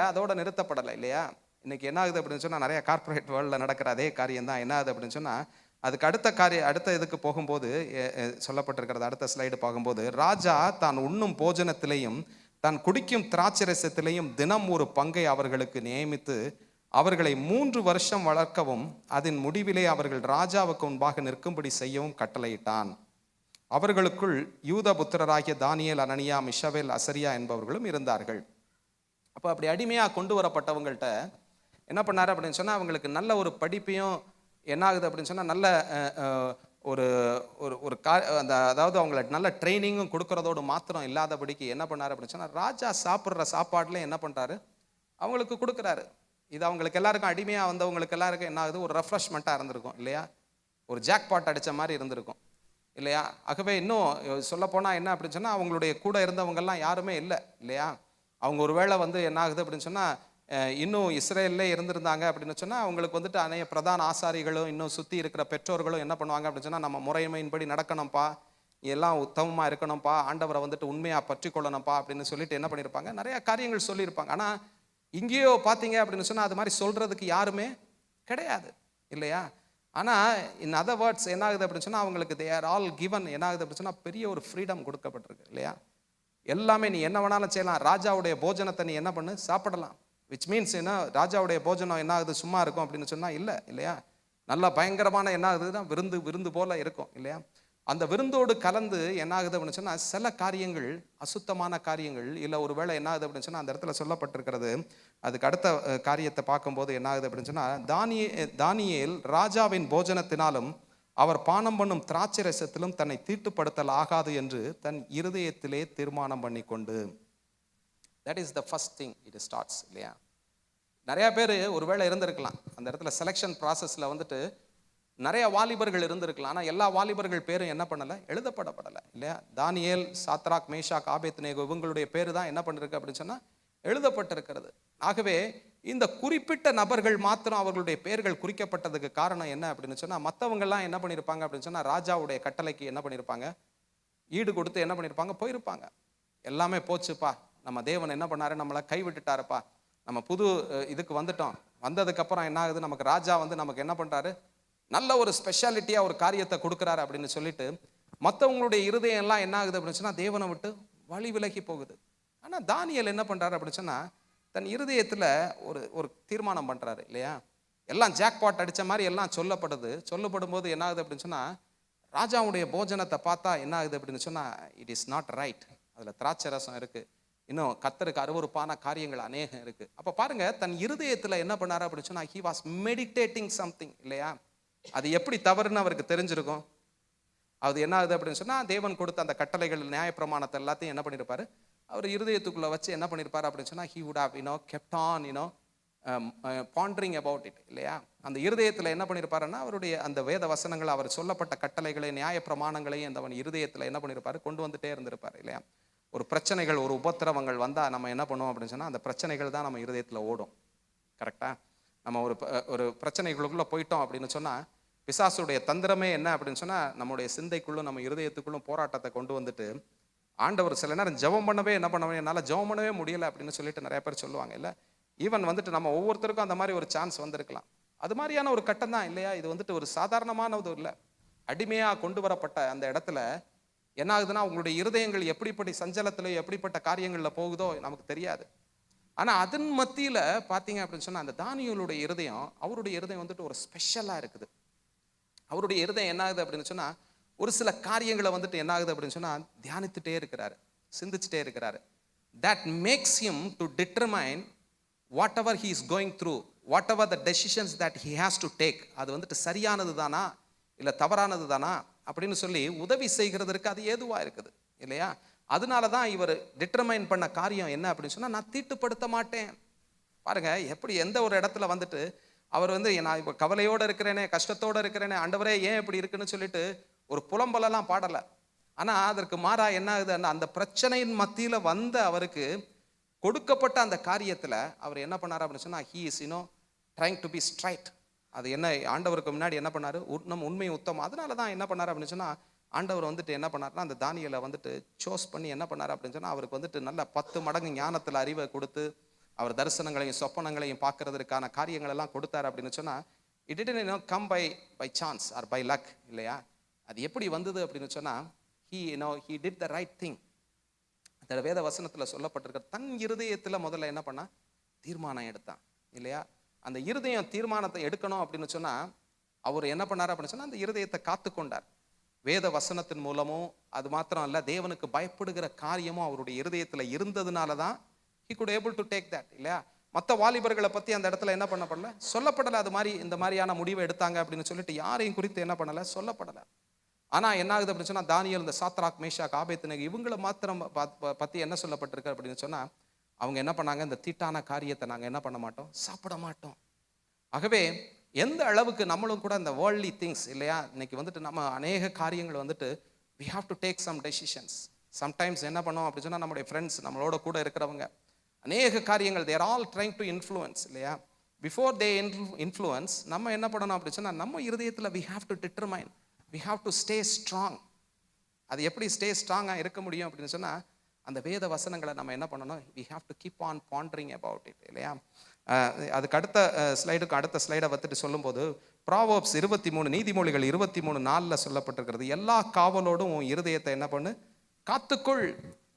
அதோட நிறுத்தப்படலை இல்லையா. இன்னைக்கு என்ன ஆகுது அப்படின்னு சொன்னால் நிறைய கார்பரேட் வேர்ல்டில் நடக்கிற அதே காரியம் தான் என்ன ஆகுது அப்படின்னு சொன்னால், அதுக்கு அடுத்த இதுக்கு போகும்போது சொல்லப்பட்டிருக்கிறது, அடுத்த ஸ்லைடு பார்க்கும்போது, ராஜா தான் உண்ணும் போஜனத்திலையும் தான் குடிக்கும் திராட்சரசத்திலையும் தினம் ஒரு பங்கை அவர்களுக்கு நியமித்து அவர்களை 3 வருஷம் வளர்க்கவும் அதன் முடிவிலே அவர்கள் ராஜாவுக்கு முன்பாக நிற்கும்படி செய்யவும் கட்டளையிட்டான். அவர்களுக்குள் யூத புத்திரராகிய தானியேல், அனனியா, மிஷவேல், அசரியா என்பவர்களும் இருந்தார்கள். அப்போ அப்படி அடிமையாக கொண்டு வரப்பட்டவங்கள்ட்ட என்ன பண்ணாரு அப்படின்னு சொன்னால், அவங்களுக்கு நல்ல ஒரு படிப்பையும் என்ன ஆகுது அப்படின்னு சொன்னால் நல்ல ஒரு ஒரு அந்த அதாவது அவங்கள நல்ல ட்ரைனிங்கும் கொடுக்கறதோடு மாத்திரம் இல்லாதபடிக்கு என்ன பண்ணாரு அப்படின்னு சொன்னால், ராஜா சாப்பிட்ற சாப்பாடுல என்ன பண்ணுறாரு அவங்களுக்கு கொடுக்குறாரு. இது அவங்களுக்கு எல்லாருக்கும் அடிமையாக வந்தவங்களுக்கு எல்லாருக்கும் என்ன ஆகுது, ஒரு ரெஃப்ரெஷ்மெண்ட்டாக இருந்திருக்கும் இல்லையா, ஒரு ஜாக்பாட் அடித்த மாதிரி இருந்திருக்கும் இல்லையா. ஆகவே இன்னும் சொல்லப்போனால் என்ன அப்படின்னு சொன்னால், அவங்களுடைய கூட இருந்தவங்கெல்லாம் யாருமே இல்லை இல்லையா. அவங்க ஒரு வேளை வந்து என்ன ஆகுது அப்படின்னு சொன்னால், இன்னும் இஸ்ரேல்லே இருந்திருந்தாங்க அப்படின்னு சொன்னால் அவங்களுக்கு வந்துட்டு அநேக பிரதான ஆசாரிகளும் இன்னும் சுற்றி இருக்கிற பெற்றோர்களும் என்ன பண்ணுவாங்க அப்படின்னு சொன்னால், நம்ம முறைமையின்படி நடக்கணும்ப்பா, எல்லாம் உத்தமமாக இருக்கணும்ப்பா, ஆண்டவரை வந்துட்டு உண்மையாக பற்றி கொள்ளணும்ப்பா அப்படின்னு சொல்லிட்டு என்ன பண்ணியிருப்பாங்க, நிறையா காரியங்கள் சொல்லியிருப்பாங்க. ஆனால் இங்கேயோ பார்த்தீங்க அப்படின்னு சொன்னால் அது மாதிரி சொல்கிறதுக்கு யாருமே கிடையாது இல்லையா. ஆனால் இன் அதர் வேர்ட்ஸ் என்ன ஆகுது அப்படின்னு சொன்னால், அவங்களுக்கு தே ஆர் ஆல் கிவன் என்ன ஆகுது அப்படின்னு சொன்னால் பெரிய ஒரு ஃப்ரீடம் கொடுக்கப்பட்டிருக்கு இல்லையா. எல்லாமே நீ என்ன வேணாலும் செய்யலாம், ராஜாவுடைய போஜனத்தை நீ என்ன பண்ணு சாப்பிடலாம். விச் மீன்ஸ் என்ன, ராஜாவுடைய போஜனம் என்ன ஆகுது சும்மா இருக்கும் அப்படின்னு சொன்னால் இல்லை இல்லையா. நல்லா பயங்கரமான என்ன ஆகுதுன்னா விருந்து போல இருக்கும் இல்லையா. அந்த விருந்தோடு கலந்து என்ன ஆகுது அப்படின்னு சொன்னால் சில காரியங்கள் அசுத்தமான காரியங்கள் இல்லை ஒரு வேளை என்ன ஆகுது அப்படின்னு சொன்னால் அந்த இடத்துல சொல்லப்பட்டிருக்கிறது. அதுக்கு அடுத்த காரியத்தை பார்க்கும்போது என்ன ஆகுது அப்படின்னு சொன்னால், தானியேல் ராஜாவின் போஜனத்தினாலும் அவர் பானம் பண்ணும் திராட்சை ரசத்திலும் தன்னை தீட்டுப்படுத்தல் ஆகாது என்று தன் இருதயத்திலே தீர்மானம் பண்ணி கொண்டு. That is the first thing it starts இல்லையா. நிறையா பேர் ஒருவேளை இருந்திருக்கலாம் அந்த இடத்துல செலெக்ஷன் ப்ராசஸில் வந்துட்டு நிறைய வாலிபர்கள் இருந்திருக்கலாம். ஆனால் எல்லா வாலிபர்கள் பேரும் என்ன பண்ணலை, எழுதப்படப்படலை இல்லையா. தானியேல், சாத்ராக், மேஷாக், ஆபேத்நேகோ இவங்களுடைய பேர் தான் என்ன பண்ணிருக்கு அப்படின்னு சொன்னால் எழுதப்பட்டிருக்கிறது. ஆகவே இந்த குறிப்பிட்ட நபர்கள் மாத்திரம் அவர்களுடைய பெயர்கள் குறிக்கப்பட்டதுக்கு காரணம் என்ன அப்படின்னு சொன்னால், மற்றவங்கெல்லாம் என்ன பண்ணியிருப்பாங்க அப்படின்னு சொன்னால் ராஜாவுடைய கட்டளைக்கு என்ன பண்ணியிருப்பாங்க, ஈடு கொடுத்து என்ன பண்ணியிருப்பாங்க, போயிருப்பாங்க. எல்லாமே போச்சுப்பா, நம்ம தேவன் என்ன பண்ணாரு, நம்மளை கைவிட்டுட்டாருப்பா, நம்ம புது இதுக்கு வந்துட்டோம், வந்ததுக்கப்புறம் என்ன ஆகுது, நமக்கு ராஜா வந்து நமக்கு என்ன பண்ணுறாரு, நல்ல ஒரு ஸ்பெஷாலிட்டியாக ஒரு காரியத்தை கொடுக்குறாரு அப்படின்னு சொல்லிட்டு மற்றவங்களுடைய இருதயம் எல்லாம் என்ன ஆகுது அப்படின்னு சொன்னால் தேவனை விட்டு வழி விலகி போகுது. ஆனால் தானியேல் என்ன பண்ணுறாரு அப்படின்னு சொன்னால் தன் இருதயத்தில் ஒரு தீர்மானம் பண்ணுறாரு இல்லையா. எல்லாம் ஜாக்பாட் அடித்த மாதிரி எல்லாம் சொல்லப்படும் போது என்ன ஆகுது அப்படின்னு சொன்னால், ராஜாவுடைய போஜனத்தை பார்த்தா என்ன ஆகுது அப்படின்னு சொன்னால் இட் இஸ் நாட் ரைட், அதில் திராட்சை ரசம் இருக்குது, இன்னும் கர்த்தருக்கு அருவருப்பான காரியங்கள் அநேகம் இருக்குது. அப்போ பாருங்க, தன் இருதயத்தில் என்ன பண்ணாரு அப்படின்னு சொன்னால் ஹி வாஸ் மெடிடேட்டிங் சம்திங் இல்லையா. அது எப்படி தவறுன்னு அவருக்கு தெரிஞ்சிருக்கும். அது என்ன ஆகுது அப்படின்னு சொன்னால் தேவன் கொடுத்த அந்த கட்டளைகள் நியாயப்பிரமாணத்தை எல்லாத்தையும் என்ன பண்ணியிருப்பாரு, அவர் இருதயத்துக்குள்ளே வச்சு என்ன பண்ணியிருப்பாரு அப்படின்னு சொன்னால் he would have kept on pondering about it இல்லையா. அந்த இருதயத்தில் என்ன பண்ணியிருப்பாருன்னா அவருடைய அந்த வேத வசனங்கள், அவர் சொல்லப்பட்ட கட்டளைகளை நியாயப்பிரமாணங்களையும் அந்த இருதயத்தில் என்ன பண்ணியிருப்பாரு, கொண்டு வந்துட்டே இருந்திருப்பார் இல்லையா. ஒரு பிரச்சனைகள், ஒரு உபத்திரவங்கள் வந்தால் நம்ம என்ன பண்ணுவோம் அப்படின்னு சொன்னால் அந்த பிரச்சனைகள் தான் நம்ம இருதயத்தில் ஓடும். கரெக்டாக நம்ம ஒரு பிரச்சனைகளுக்குள்ளே போயிட்டோம் அப்படின்னு சொன்னால் பிசாசுடைய தந்திரமே என்ன அப்படின்னு சொன்னால் நம்முடைய சிந்தைக்குள்ளும் நம்ம இருதயத்துக்குள்ளும் போராட்டத்தை கொண்டு வந்துட்டு, ஆண்டவர் சில நேரம் ஜெபம் பண்ணவே என்ன பண்ணவே என்னால் ஜெபம் பண்ணவே முடியலை அப்படின்னு சொல்லிட்டு நிறைய பேர் சொல்லுவாங்க இல்லை. ஈவன் வந்துட்டு நம்ம ஒவ்வொருத்தருக்கும் அந்த மாதிரி ஒரு சான்ஸ் வந்திருக்கலாம். அது மாதிரியான ஒரு கட்டம் தான் இல்லையா. இது வந்துட்டு ஒரு சாதாரணமானது இல்லை. அடிமையாக கொண்டு வரப்பட்ட அந்த இடத்துல என்ன ஆகுதுன்னா உங்களுடைய இருதயங்கள் எப்படிப்பட்ட சஞ்சலத்திலோ எப்படிப்பட்ட காரியங்களில் போகுதோ நமக்கு தெரியாது. ஆனால் அதன் மத்தியில் பார்த்தீங்க அப்படின்னு சொன்னால் அந்த தானியேலுடைய இருதயம், அவருடைய இருதயம் வந்துட்டு ஒரு ஸ்பெஷலாக இருக்குது. அவருடைய இருதயம் என்ன ஆகுது அப்படின்னு சொன்னால் ஒரு சில காரியங்களை வந்துட்டு என்ன ஆகுது அப்படின்னு சொன்னால் தியானித்துட்டே இருக்கிறாரு, சிந்திச்சுட்டே இருக்கிறாரு. That makes him to determine what ever he is going through, what ever the decisions that he has to take, அது வந்துட்டு சரியானது தானா இல்லை தவறானது தானா அப்படின்னு சொல்லி உதவி செய்கிறதற்கு அது ஏதுவாக இருக்குது இல்லையா. அதனால தான் இவர் டிட்டர்மைன் பண்ண காரியம் என்ன அப்படின்னு சொன்னால், நான் தீட்டுப்படுத்த மாட்டேன். பாருங்க எப்படி எந்த ஒரு இடத்துல வந்துட்டு அவர் வந்து நான் இப்போ கவலையோடு இருக்கிறேனே, கஷ்டத்தோடு இருக்கிறேனே, ஆண்டவரே ஏன் இப்படி இருக்குன்னு சொல்லிட்டு ஒரு புலம்பலெல்லாம் பாடலை. ஆனால் அதற்கு மாறா என்ன ஆகுது, அந்த பிரச்சனையின் மத்தியில் வந்த அவருக்கு கொடுக்கப்பட்ட அந்த காரியத்தில் அவர் என்ன பண்ணார் அப்படின்னு சொன்னால், he is trying to be straight. அது என்ன ஆண்டவருக்கு முன்னாடி என்ன பண்ணார், நம்ம உண்மை உத்தமம். அதனால தான் என்ன பண்ணார் அப்படின்னு சொன்னால், ஆண்டவர் வந்துட்டு என்ன பண்ணார்னா அந்த தானியேலை வந்துட்டு சோஸ் பண்ணி என்ன பண்ணார் அப்படின்னு சொன்னால், அவருக்கு வந்துட்டு நல்ல 10 மடங்கு ஞானத்தில் அறிவை கொடுத்து அவர் தரிசனங்களையும் சொப்பனங்களையும் பார்க்கறதுக்கான காரியங்கள் எல்லாம் கொடுத்தார் அப்படின்னு சொன்னால், it didn't come by chance or by luck இல்லையா. அது எப்படி வந்தது அப்படின்னு சொன்னால், he did the right thing. அந்த வேத வசனத்தில் சொல்லப்பட்டிருக்க தன் இருதயத்தில் முதல்ல என்ன பண்ணா, தீர்மானம் எடுத்தான் இல்லையா. அந்த இருதயம் தீர்மானத்தை எடுக்கணும் அப்படின்னு சொன்னால் அவர் என்ன பண்ணார் அப்படின்னு சொன்னால், அந்த இருதயத்தை காத்து கொண்டார். வேத வசனத்தின் மூலமும் அது மாத்திரம் அல்ல, தேவனுக்கு பயப்படுகிற காரியமும் அவருடைய இருதயத்தில் இருந்ததுனால தான் he could able to take that இல்லையா. மற்ற வாலிபர்களை பற்றி அந்த இடத்துல என்ன பண்ணப்படல, சொல்லப்படலை. அது மாதிரி இந்த மாதிரியான முடிவை எடுத்தாங்க அப்படின்னு சொல்லிட்டு யாரையும் குறித்து என்ன பண்ணலை, சொல்லப்படலை. ஆனால் என்ன ஆகுது அப்படின்னு சொன்னால், தானியேல், இந்த சாத்ராக், மேஷாக், ஆபேத்நேகோ இவங்களை மாத்திரம் பற்றி என்ன சொல்லப்பட்டிருக்கு அப்படின்னு சொன்னால், அவங்க என்ன பண்ணாங்க, இந்த தீட்டான காரியத்தை நாங்கள் என்ன பண்ண மாட்டோம், சாப்பிட மாட்டோம். ஆகவே எந்த அளவுக்கு நம்மளும் கூட இந்த வேர்ல்ட்லி திங்ஸ் இல்லையா, இன்னைக்கு வந்துட்டு நம்ம அநேக காரியங்கள் வந்துட்டு we have to take some decisions. Sometimes என்ன பண்ணோம் அப்படின்னு சொன்னால், நம்முடைய ஃப்ரெண்ட்ஸ், நம்மளோட கூட இருக்கிறவங்க அநேக காரியங்கள் they are all trying to influence இல்லையா. பிஃபோர் they influence நம்ம என்ன பண்ணணும் அப்படின்னு சொன்னால், நம்ம இருதயத்தில் we have to determine, we have to stay strong. அது எப்படி ஸ்டே ஸ்ட்ராங்காக இருக்க முடியும் அப்படின்னு சொன்னால், அந்த வேத வசனங்களை நம்ம என்ன பண்ணணும், we have to keep on pondering about it இல்லையா. அதுக்கு அடுத்த ஸ்லைடை வந்துட்டு சொல்லும்போது, ப்ராவர்ப்ஸ் 23, நீதிமொழிகள் 23:4 சொல்லப்பட்டிருக்கிறது, எல்லா காவலோடும் உன் இருதயத்தை என்ன பண்ணு, காத்துக்குள்,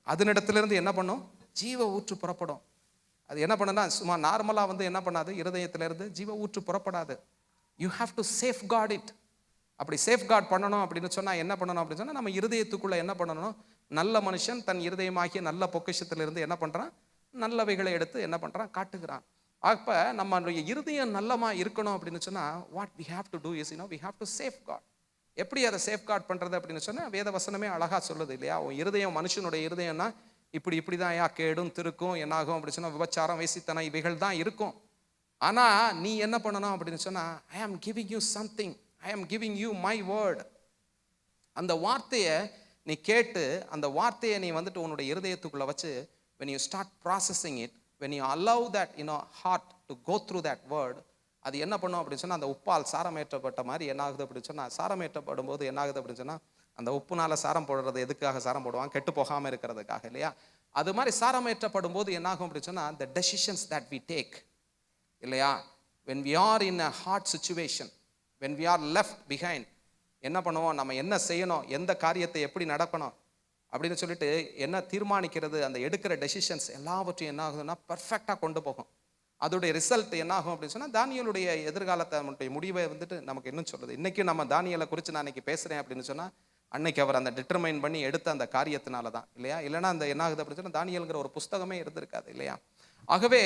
அதனிடத்திலிருந்து என்ன பண்ணும், ஜீவ ஊற்று புறப்படும். அது என்ன பண்ணுன்னா, சும்மா நார்மலாக வந்து என்ன பண்ணாது, இருதயத்திலிருந்து ஜீவ ஊற்று புறப்படாது. You have to safeguard it. அப்படி சேஃப் கார்ட் பண்ணணும் அப்படின்னு சொன்னால் என்ன பண்ணணும் அப்படின்னு சொன்னால், நம்ம இருதயத்துக்குள்ளே என்ன பண்ணணும், நல்ல மனுஷன் தன் இருதயமாகிய நல்ல பொக்கிஷத்திலிருந்து என்ன பண்ணுறான், நல்லவைகளை எடுத்து என்ன பண்ணுறான், காட்டுகிறான். அப்போ நம்மளுடைய இருதயம் நல்லமா இருக்கணும் அப்படின்னு சொன்னால், what we have to do is we have to safeguard. எப்படி அதை சேஃப் கார்ட் பண்ணுறது அப்படின்னு சொன்னால், வேத வசனமே அழகாக சொல்லுது இல்லையா. உன் இருதயம், மனுஷனுடைய இருதயம்னா இப்படி தான் கெடும் திருக்கும் என்னாகும் அப்படின்னு சொன்னால், விபச்சாரம், வேசித்தனம் இவைகள் தான் இருக்கும். ஆனால் நீ என்ன பண்ணணும் அப்படின்னு சொன்னால், ஐ ஆம் கிவிங் யூ சம்திங், ஐ ஆம் கிவிங் யூ மை வேர்ட். அந்த வார்த்தையை நீ கேட்டு, அந்த வார்த்தையை நீ வந்துட்டு உன்னுடைய இருதயத்துக்குள்ளே வச்சு, when you start processing it, when you allow that heart to go through that word, அது என்ன பண்ணும் அப்படின்னு சொன்னால், அந்த உப்பால் சாரமேற்றப்பட்ட மாதிரி என்ன ஆகுது அப்படின்னு சொன்னால், சாரமேற்றப்படும் போது என்ன ஆகுது அப்படின்னு சொன்னால், அந்த உப்புனால சாரம் போடுறது எதுக்காக சாரம் போடுவாங்க, கெட்டு போகாமல் இருக்கிறதுக்காக இல்லையா. அது மாதிரி சாரமேற்றப்படும் போது என்ன ஆகும் அப்படின்னு சொன்னால், the decisions that we take இல்லையா, when we are in a hard situation, when we are left behind, என்ன பண்ணுவோம், நம்ம என்ன செய்யணும், எந்த காரியத்தை எப்படி நடக்கணும் அப்படின்னு சொல்லிட்டு என்ன தீர்மானிக்கிறது, அந்த எடுக்கிற டெசிஷன்ஸ் எல்லாவற்றையும் என்ன ஆகுதுன்னா பர்ஃபெக்டாக கொண்டு போகும். அதோடைய ரிசல்ட் என்ன ஆகும் அப்படின்னு சொன்னால், தானியேலுடைய எதிர்காலத்தை முடிவை வந்துட்டு நமக்கு இன்னும் சொல்லுது. இன்றைக்கி நம்ம தானியேலை குறித்து நான் இன்றைக்கி பேசுகிறேன் அப்படின்னு சொன்னால், அன்னைக்கு அவர் அந்த டிட்டர்மைன் பண்ணி எடுத்த அந்த காரியத்தினால தான் இல்லையா. இல்லைனா அந்த என்ன ஆகுது அப்படின்னு சொன்னால், தானியேல்ங்கிற ஒரு புஸ்தகமே இருந்திருக்காது இல்லையா. ஆகவே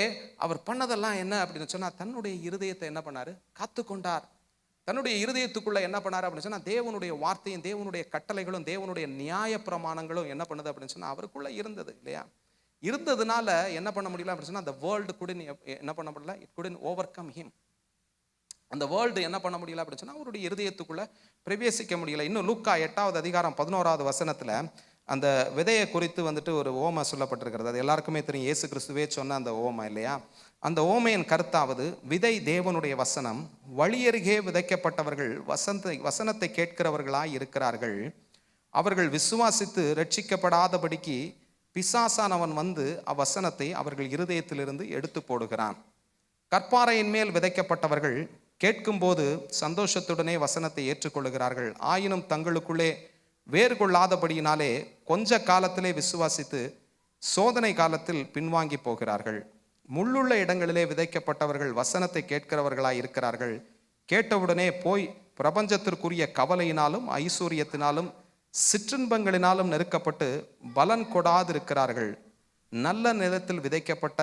அவர் பண்ணதெல்லாம் என்ன அப்படின்னு சொன்னால், தன்னுடைய இருதயத்தை என்ன பண்ணார், காத்துக்கொண்டார். தன்னுடைய இருதயத்துக்குள்ள என்ன பண்ணார் அப்படின்னு சொன்னால், தேவனுடைய வார்த்தையும் தேவனுடைய கட்டளைகளும் தேவனுடைய நியாய பிரமாணங்களும் என்ன பண்ணுது அப்படின்னு சொன்னால் அவருக்குள்ள இருந்தது இல்லையா. இருந்ததுனால என்ன பண்ண முடியல அப்படின்னு சொன்னால், அந்த வேர்ல்டு குடின் என்ன பண்ண முடியல, இட் குடின் ஓவர் கம் ஹிம். அந்த வேர்ல்டு என்ன பண்ண முடியல அப்படின்னு சொன்னால், அவருடைய இருதயத்துக்குள்ள பிரவேசிக்க முடியல. இன்னும் லூக்கா 8வது அதிகாரம் 11வது வசனத்தில் அந்த விதையை குறித்து வந்துட்டு ஒரு ஓமை சொல்லப்பட்டிருக்கிறது. அது எல்லாருக்குமே தெரியும், இயேசு கிறிஸ்துவே சொன்ன அந்த ஓமை இல்லையா. அந்த ஓமையின் கருத்தாவது, விதை தேவனுடைய வசனம், வழியருகே விதைக்கப்பட்டவர்கள் வசனத்தை கேட்கிறவர்களாய் இருக்கிறார்கள். அவர்கள் விசுவாசித்து ரட்சிக்கப்படாதபடிக்கு பிசாசானவன் வந்து அவ்வசனத்தை அவர்கள் இருதயத்திலிருந்து எடுத்து போடுகிறான். கற்பாறையின் மேல் விதைக்கப்பட்டவர்கள் கேட்கும்போது சந்தோஷத்துடனே வசனத்தை ஏற்றுக்கொள்ளுகிறார்கள். ஆயினும் தங்களுக்குள்ளே வேறு கொள்ளாதபடியினாலே கொஞ்ச காலத்திலே விசுவாசித்து சோதனை காலத்தில் பின்வாங்கி போகிறார்கள். முள்ளுள்ள இடங்களிலே விதைக்கப்பட்டவர்கள் வசனத்தை கேட்கிறவர்களாய் இருக்கிறார்கள். கேட்டவுடனே போய் பிரபஞ்சத்திற்குரிய கவலையினாலும் ஐஸ்வர்யத்தினாலும் சிற்றின்பங்களினாலும் நெருக்கப்பட்டு பலன் கொடாது இருக்கிறார்கள். நல்ல நிலத்தில் விதைக்கப்பட்ட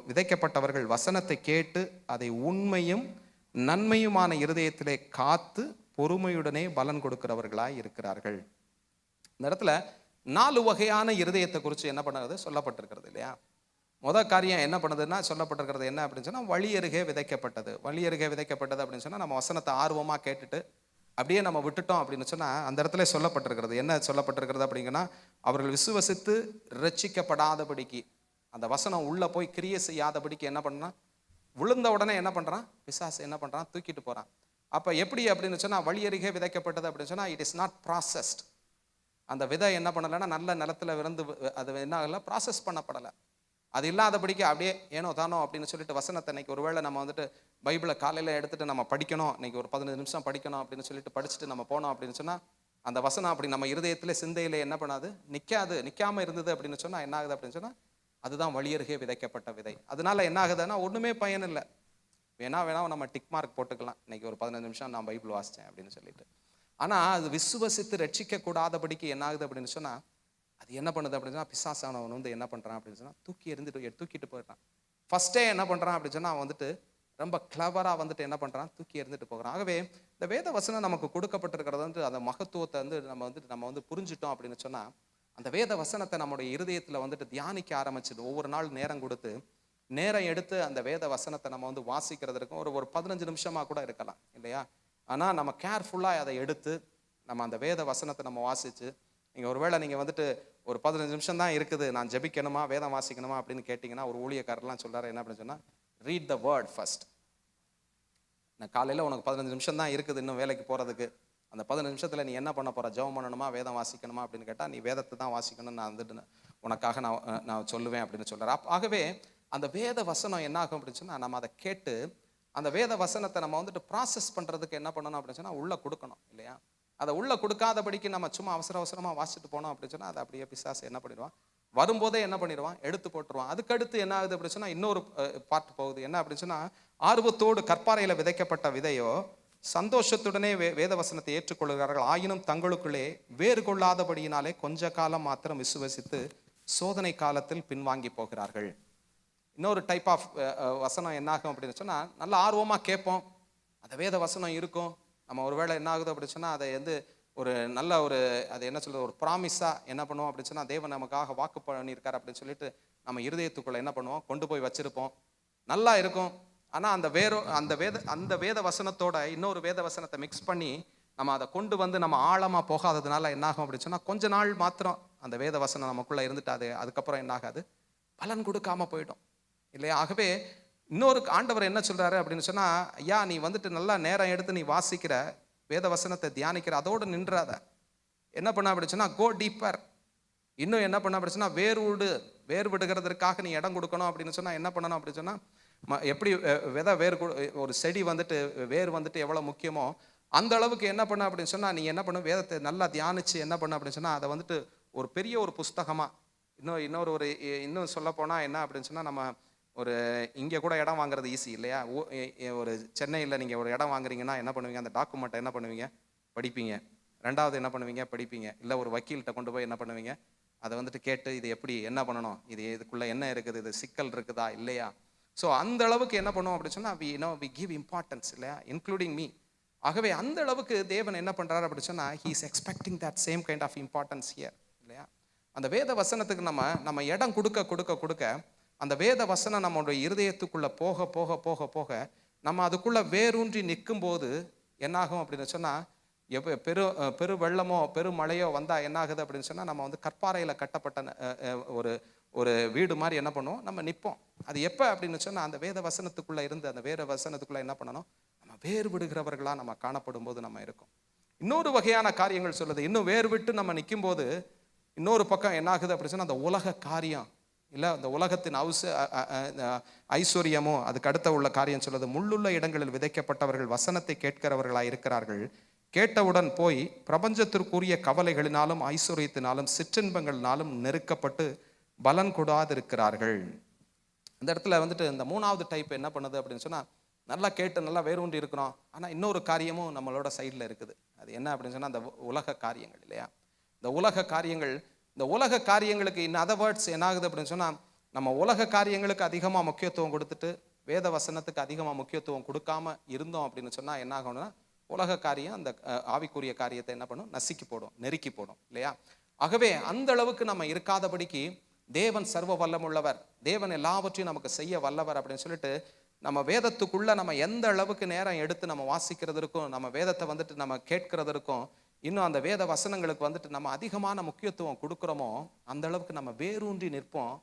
விதைக்கப்பட்டவர்கள் வசனத்தை கேட்டு அதை உண்மையும் நன்மையுமான இருதயத்திலே காத்து பொறுமையுடனே பலன் கொடுக்கிறவர்களாய் இருக்கிறார்கள். இந்த இடத்துல 4 வகையான இருதயத்தை குறித்து என்ன பண்ணுறது சொல்லப்பட்டிருக்கிறது இல்லையா? முதல் காரியம் என்ன பண்ணுதுன்னா சொல்லப்பட்டிருக்கிறது என்ன அப்படின்னு சொன்னால், வழி அருகே விதைக்கப்பட்டது. வழி அருகே விதைக்கப்பட்டது அப்படின்னு சொன்னால், நம்ம வசனத்தை ஆர்வமாக கேட்டுட்டு அப்படியே நம்ம விட்டுட்டோம் அப்படின்னு சொன்னால், அந்த இடத்துல சொல்லப்பட்டிருக்கிறது என்ன சொல்லப்பட்டிருக்கிறது அப்படிங்கன்னா, அவர்கள் விசுவசித்து ரட்சிக்கப்படாதபடிக்கு, அந்த வசனம் உள்ளே போய் கிரியை செய்யாதபடிக்கு என்ன பண்ணால், விழுந்த உடனே என்ன பண்ணுறான், பிசாசு என்ன பண்ணுறான், தூக்கிட்டு போகிறான். அப்போ எப்படி அப்படின்னு சொன்னால், வழி அருகே விதைக்கப்பட்டது அப்படின்னு சொன்னால், இட் இஸ் நாட் ப்ராசஸ்ட். அந்த விதை என்ன பண்ணலைன்னா நல்ல நிலத்தில் விழுந்து அது என்ன ஆகலை, ப்ராசஸ் பண்ணப்படலை. அது இல்லாதபடிக்கு அப்படியே ஏனோ தானோ அப்படின்னு சொல்லிட்டு வசனத்தை இன்னைக்கு ஒருவேளை நம்ம வந்துட்டு பைபிளை காலையில் எடுத்துகிட்டு நம்ம படிக்கணும், இன்னைக்கு ஒரு 15 நிமிஷம் படிக்கணும் அப்படின்னு சொல்லிட்டு படிச்சுட்டு நம்ம போனோம் அப்படின்னு சொன்னால், அந்த வசனம் அப்படி நம்ம இருதயத்தில் சிந்தையில் என்ன பண்ணாது, நிற்காமல் இருந்தது அப்படின்னு சொன்னால் என்ன ஆகுது அப்படின்னு சொன்னால், அதுதான் வழியருகே விதைக்கப்பட்ட விதை. அதனால என்ன ஆகுதுன்னா ஒன்றுமே பயன் இல்லை. வேணா நம்ம டிக் மார்க் போட்டுக்கலாம், இன்னைக்கு ஒரு 15 நிமிஷம் நான் பைபிள் வாசித்தேன் அப்படின்னு சொல்லிட்டு. ஆனால் அது விசுவசித்து ரட்சிக்க கூடாதபடிக்கு என்ன ஆகுது அப்படின்னு சொன்னால், அது என்ன பண்ணுது அப்படின்னு சொன்னால், பிசாசானவன் வந்து என்ன பண்ணுறான் அப்படின்னு சொன்னால், தூக்கிட்டு போயிடுறான். ஃபர்ஸ்டே என்ன பண்ணுறான் அப்படின்னு சொன்னால், அவன் வந்துட்டு ரொம்ப கிளவராக வந்துட்டு என்ன பண்ணுறான், தூக்கி எறிந்துட்டு போகிறான். ஆகவே இந்த வேத வசனம் நமக்கு கொடுக்கப்பட்டிருக்கிறது வந்து அந்த மகத்துவத்தை வந்து நம்ம வந்து புரிஞ்சிட்டோம் அப்படின்னு சொன்னால், அந்த வேத வசனத்தை நம்முடைய இருதயத்தில் வந்துட்டு தியானிக்க ஆரம்பிச்சது. ஒவ்வொரு நாள் நேரம் கொடுத்து நேரம் எடுத்து அந்த வேத வசனத்தை நம்ம வந்து வாசிக்கிறதுக்கும் ஒரு 15 நிமிஷமாக கூட இருக்கலாம் இல்லையா? ஆனால் நம்ம கேர்ஃபுல்லாக அதை எடுத்து நம்ம அந்த வேத வசனத்தை நம்ம வாசித்து, நீங்கள் ஒருவேளை நீங்கள் வந்துட்டு ஒரு 15 நிமிஷம் தான் இருக்குது, நான் ஜெபிக்கணுமா வேதம் வாசிக்கணுமா அப்படின்னு கேட்டிங்கன்னா, ஒரு ஊழியக்காரர்லாம் சொல்கிறாரு என்ன அப்படின்னு சொன்னால், ரீட் த வேர்ட் ஃபர்ஸ்ட். நான் காலையில் உனக்கு 15 நிமிஷம் தான் இருக்குது இன்னும் வேலைக்கு போகிறதுக்கு, அந்த 15 நிமிஷத்தில் நீ என்ன பண்ண போகிற, ஜெபம் பண்ணணுமா வேதம் வாசிக்கணுமா அப்படின்னு கேட்டால், நீ வேதத்தை தான் வாசிக்கணும்னு நான் வந்துட்டு உனக்காக நான் சொல்லுவேன் அப்படின்னு சொல்கிறார். ஆகவே அந்த வேத வசனம் என்ன ஆகும் அப்படின்னு சொன்னால், நம்ம அதை கேட்டு அந்த வேத வசனத்தை நம்ம வந்துட்டு ப்ராசஸ் பண்ணுறதுக்கு என்ன பண்ணணும் அப்படின்னு சொன்னால், உள்ளே கொடுக்கணும் இல்லையா? அதை உள்ளே கொடுக்காதபடிக்கு நம்ம சும்மா அவசரமாக வாசிட்டு போனோம் அப்படின்னு சொன்னால், அதை அப்படியே பிசாசு என்ன பண்ணிடுவான், வரும்போதே என்ன பண்ணிடுவான், எடுத்து போட்டுருவான். அதுக்கடுத்து என்ன ஆகுது அப்படின்னு சொன்னால், இன்னொரு பார்ட் போகுது. என்ன அப்படின்னு சொன்னால், ஆர்வத்தோடு கற்பாறையில் விதைக்கப்பட்ட விதையோ சந்தோஷத்துடனே வேத வசனத்தை ஏற்றுக்கொள்கிறார்கள், ஆயினும் தங்களுக்குள்ளே வேறு கொள்ளாதபடியினாலே கொஞ்ச காலம் மாத்திரம் விசுவசித்து சோதனை காலத்தில் பின்வாங்கி போகிறார்கள். இன்னொரு டைப் ஆஃப் வசனம் என்னாகும் அப்படின்னு சொன்னால், நல்ல ஆர்வமாக கேட்போம், அந்த வேத வசனம் இருக்கும், நம்ம ஒருவேளை என்ன ஆகுது அப்படின்னு சொன்னால், அதை வந்து ஒரு நல்ல ஒரு அது என்ன சொல்கிறது, ஒரு ப்ராமிஸாக என்ன பண்ணுவோம் அப்படின்னு சொன்னால், தேவன் நமக்காக வாக்கு பண்ணியிருக்கார் அப்படின்னு சொல்லிட்டு நம்ம இருதயத்துக்குள்ளே என்ன பண்ணுவோம், கொண்டு போய் வச்சுருப்போம், நல்லா இருக்கும். ஆனால் அந்த வேத வசனத்தோட இன்னொரு வேத வசனத்தை மிக்ஸ் பண்ணி நம்ம அதை கொண்டு வந்து நம்ம ஆழமாக போகாததுனால என்னாகும் அப்படின்னு சொன்னால், கொஞ்ச நாள் மாத்திரம் அந்த வேத வசனம் நமக்குள்ளே இருந்துட்டு அதுக்கப்புறம் என்ன ஆகாது, பலன் கொடுக்காம போயிடும் இல்லையா? ஆகவே இன்னொரு ஆண்டவர் என்ன சொல்றாரு அப்படின்னு சொன்னா, ஐயா நீ வந்துட்டு நல்லா நேரம் எடுத்து நீ வாசிக்கிற வேத வசனத்தை தியானிக்கிற, அதோடு நின்றாத. என்ன பண்ண அப்படி சொன்னா, கோ டீப்பர். இன்னும் என்ன பண்ண அப்படி சொன்னா, வேர் விடுகிறதுக்காக நீ இடம் கொடுக்கணும் அப்படின்னு சொன்னா என்ன பண்ணணும் அப்படின்னு சொன்னா, எப்படி விதை ஒரு செடி வந்துட்டு வேர் வந்துட்டு எவ்வளவு முக்கியமோ அந்த அளவுக்கு என்ன பண்ண அப்படின்னு சொன்னா, நீ என்ன பண்ண, வேதத்தை நல்லா தியானிச்சு என்ன பண்ண அப்படின்னு சொன்னா, அதை வந்துட்டு ஒரு பெரிய ஒரு புஸ்தகமா, இன்னும் சொல்ல போனா என்ன அப்படின்னு சொன்னா, நம்ம ஒரு இங்கே கூட இடம் வாங்குறது ஈஸி இல்லையா? ஒரு சென்னையில் நீங்கள் ஒரு இடம் வாங்குறீங்கன்னா என்ன பண்ணுவீங்க, அந்த டாக்குமெண்ட்டை என்ன பண்ணுவீங்க, படிப்பீங்க. ரெண்டாவது என்ன பண்ணுவீங்க, படிப்பீங்க. இல்லை ஒரு வக்கீல்கிட்ட கொண்டு போய் என்ன பண்ணுவீங்க, அதை வந்துட்டு கேட்டு இது எப்படி என்ன பண்ணணும், இதுக்குள்ளே என்ன இருக்குது, இது சிக்கல் இருக்குதா இல்லையா? ஸோ அந்த அளவுக்கு என்ன பண்ணுவோம் அப்படின்னு சொன்னால், வி கிவ் இம்பார்ட்டன்ஸ் இல்லையா, இன்க்ளூடிங் மீ. ஆகவே அந்த அளவுக்கு தேவன் என்ன பண்ணுறாரு அப்படின்னு சொன்னால், he is expecting that same kind of importance here இல்லையா? அந்த வேத வசனத்துக்கு நம்ம இடம் கொடுக்க அந்த வேத வசனம் நம்மளுடைய இருதயத்துக்குள்ளே போக போக போக போக நம்ம அதுக்குள்ளே வேரூன்றி நிற்கும் போது என்னாகும் அப்படின்னு சொன்னால், பெரு வெள்ளமோ பெரு மழையோ வந்தால் என்னாகுது அப்படின்னு சொன்னால், நம்ம வந்து கற்பாறையில் கட்டப்பட்ட ஒரு வீடு மாதிரி என்ன பண்ணுவோம், நம்ம நிற்போம். அது எப்போ அப்படின்னு சொன்னால், அந்த வேத வசனத்துக்குள்ளே இருந்து அந்த வேத வசனத்துக்குள்ளே என்ன பண்ணணும், நம்ம வேறு விடுகிறவர்களாக நம்ம காணப்படும் போது நம்ம இருக்கோம். இன்னொரு வகையான காரியங்கள் சொல்லுது, இன்னும் வேறு விட்டு நம்ம நிற்கும் போது இன்னொரு பக்கம் என்ன ஆகுது அப்படின்னு சொன்னால், அந்த உலக காரியம் இல்லை, அந்த உலகத்தின் ஐஸ்வர்யமோ அதுக்கு அடுத்த உள்ள காரியம் சொல்லுது, முள்ளுள்ள இடங்களில் விதைக்கப்பட்டவர்கள் வசனத்தை கேட்கிறவர்களாக இருக்கிறார்கள், கேட்டவுடன் போய் பிரபஞ்சத்திற்குரிய கவலைகளினாலும் ஐஸ்வர்யத்தினாலும் சிற்றின்பங்களினாலும் நெருக்கப்பட்டு பலன் கொடாதிருக்கிறார்கள். இந்த இடத்துல வந்துட்டு இந்த 3வது டைப் என்ன பண்ணுது அப்படின்னு சொன்னால், நல்லா கேட்டு நல்லா வேரூன்றி இருக்கிறோம், ஆனால் இன்னொரு காரியமும் நம்மளோட சைடில் இருக்குது. அது என்ன அப்படின்னு சொன்னால், அந்த உலக காரியங்கள் இல்லையா? இந்த உலக காரியங்களுக்கு இன் அதர் வேர்ட்ஸ் என்ன ஆகுது அப்படின்னு சொன்னால், நம்ம உலக காரியங்களுக்கு அதிகமாக முக்கியத்துவம் கொடுத்துட்டு வேத வசனத்துக்கு அதிகமாக முக்கியத்துவம் கொடுக்காம இருந்தோம் அப்படின்னு சொன்னால் என்ன ஆகும்னா, உலக காரியம் அந்த ஆவிக்குரிய காரியத்தை என்ன பண்ணும், நசுக்கி போடும், நெருக்கி போடும் இல்லையா. ஆகவே அந்த அளவுக்கு நம்ம இருக்காதபடிக்கு தேவன் சர்வ வல்லமுள்ளவர், தேவன் எல்லாவற்றையும் நமக்கு செய்ய வல்லவர் அப்படின்னு சொல்லிட்டு நம்ம வேதத்துக்குள்ள நம்ம எந்த அளவுக்கு நேரம் எடுத்து நம்ம வாசிக்கிறதற்கும், நம்ம வேதத்தை வந்துட்டு நம்ம கேட்கிறதற்கும், இன்னும் அந்த வேத வசனங்களுக்கு வந்துட்டு நம்ம அதிகமான முக்கியத்துவம் கொடுக்குறோமோ அந்த அளவுக்கு நம்ம வேரூன்றி நிற்போம்.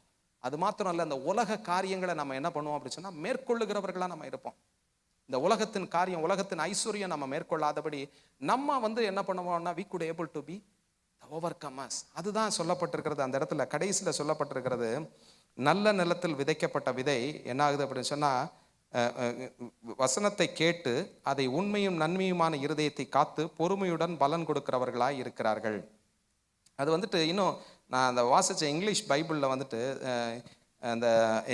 அது மாத்திரம் இல்லை, அந்த உலக காரியங்களை நம்ம என்ன பண்ணுவோம் அப்படின்னு சொன்னால் மேற்கொள்ளுகிறவர்களாக நம்ம இருப்போம். இந்த உலகத்தின் காரியம், உலகத்தின் ஐஸ்வர்யம் நம்ம மேற்கொள்ளாதபடி நம்ம வந்து என்ன பண்ணுவோம்னா, we could able to be overcomers. அதுதான் சொல்லப்பட்டிருக்கிறது அந்த இடத்துல கடைசியில் சொல்லப்பட்டிருக்கிறது. நல்ல நிலத்தில் விதைக்கப்பட்ட விதை என்ன ஆகுது அப்படின்னு சொன்னால், வசனத்தை கேட்டு அதை உண்மையும் நன்மையுமான இருதயத்தை காத்து பொறுமையுடன் பலன் கொடுக்கிறவர்களாய் இருக்கிறார்கள். அது வந்துட்டு இன்னும் நான் அந்த வாசித்த இங்கிலீஷ் பைபிளில் வந்துட்டு அந்த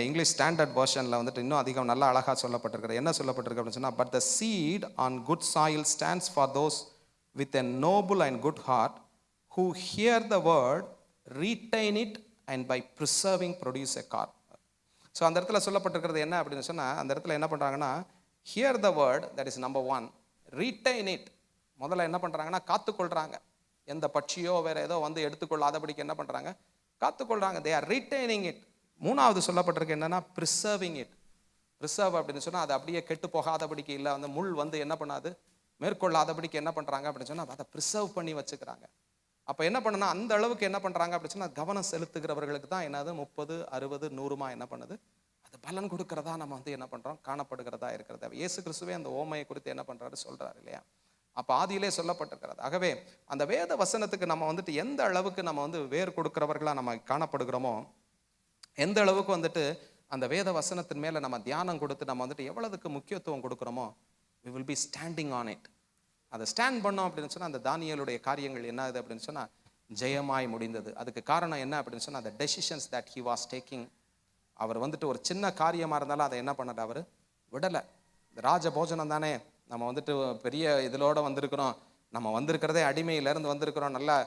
இங்கிலீஷ் ஸ்டாண்டர்ட் வெர்ஷனில் வந்துட்டு இன்னும் அதிகம் நல்லா அழகாக சொல்லப்பட்டிருக்கிறது. என்ன சொல்லப்பட்டிருக்கு அப்படின்னு சொன்னால், but the seed on good soil stands for those with a noble and good heart who hear the word, retain it, and by preserving produce a crop. So அந்த இடத்துல சொல்லப்பட்டிருக்கிறது என்ன அப்படின்னு சொன்னால், அந்த இடத்துல என்ன பண்ணுறாங்கன்னா, hear the word, that is number one, retain it. முதல்ல என்ன பண்ணுறாங்கன்னா காத்துக்கொள்கிறாங்க. எந்த பட்சியோ வேறு ஏதோ வந்து எடுத்துக்கொள்ளாதபடிக்கு என்ன பண்ணுறாங்க, காத்துக்கொள்கிறாங்க. they are retaining it. மூணாவது சொல்லப்பட்டிருக்கு என்னன்னா, preserving it. preserve அப்படின்னு சொன்னால் அது அப்படியே கெட்டு போகாதபடிக்கு, இல்லை வந்து முள் வந்து என்ன பண்ணாது மேற்கொள்ளாதபடிக்கு என்ன பண்ணுறாங்க அப்படின்னு சொன்னால் அதை ப்ரிசர்வ் பண்ணி வச்சுக்கிறாங்க. அப்போ என்ன பண்ணுன்னா, அந்த அளவுக்கு என்ன பண்ணுறாங்க அப்படின்னு சொன்னால் கவனம் செலுத்துகிறவர்களுக்கு தான் என்னது 30, 60, 100 என்ன பண்ணுது, அது பலன் கொடுக்கறதா நம்ம வந்து என்ன பண்ணுறோம், காணப்படுகிறதா இருக்கிறது. இயேசு கிறிஸ்துவே அந்த ஓமையை குறித்து என்ன பண்ணுறாரு சொல்கிறாரு இல்லையா. அப்போ ஆதியிலே சொல்லப்பட்டிருக்கிறது. ஆகவே அந்த வேத வசனத்துக்கு நம்ம வந்துட்டு எந்த அளவுக்கு நம்ம வந்து வேர் கொடுக்கிறவர்களாக நம்ம காணப்படுகிறோமோ, எந்த அளவுக்கு வந்துட்டு அந்த வேத வசனத்தின் மேலே நம்ம தியானம் கொடுத்து நம்ம வந்துட்டு எவ்வளவுக்கு முக்கியத்துவம் கொடுக்குறோமோ, we will be standing on it. அதை ஸ்டாண்ட் பண்ணோம் அப்படின்னு சொன்னால் அந்த தானியேலுடைய காரியங்கள் என்ன ஆகுது அப்படின்னு சொன்னால் ஜெயமாய் முடிந்தது. அதுக்கு காரணம் என்ன அப்படின்னு சொன்னால், அந்த decisions that he was taking. அவர் வந்துட்டு ஒரு சின்ன காரியமாக இருந்தாலும் அதை என்ன பண்ணார், அவர் விடலை. இந்த ராஜ போஜனம் தானே, நம்ம வந்துட்டு பெரிய இதிலோடு வந்திருக்கிறோம், நம்ம வந்திருக்கிறதே அடிமையிலேருந்து வந்திருக்கிறோம், நல்லா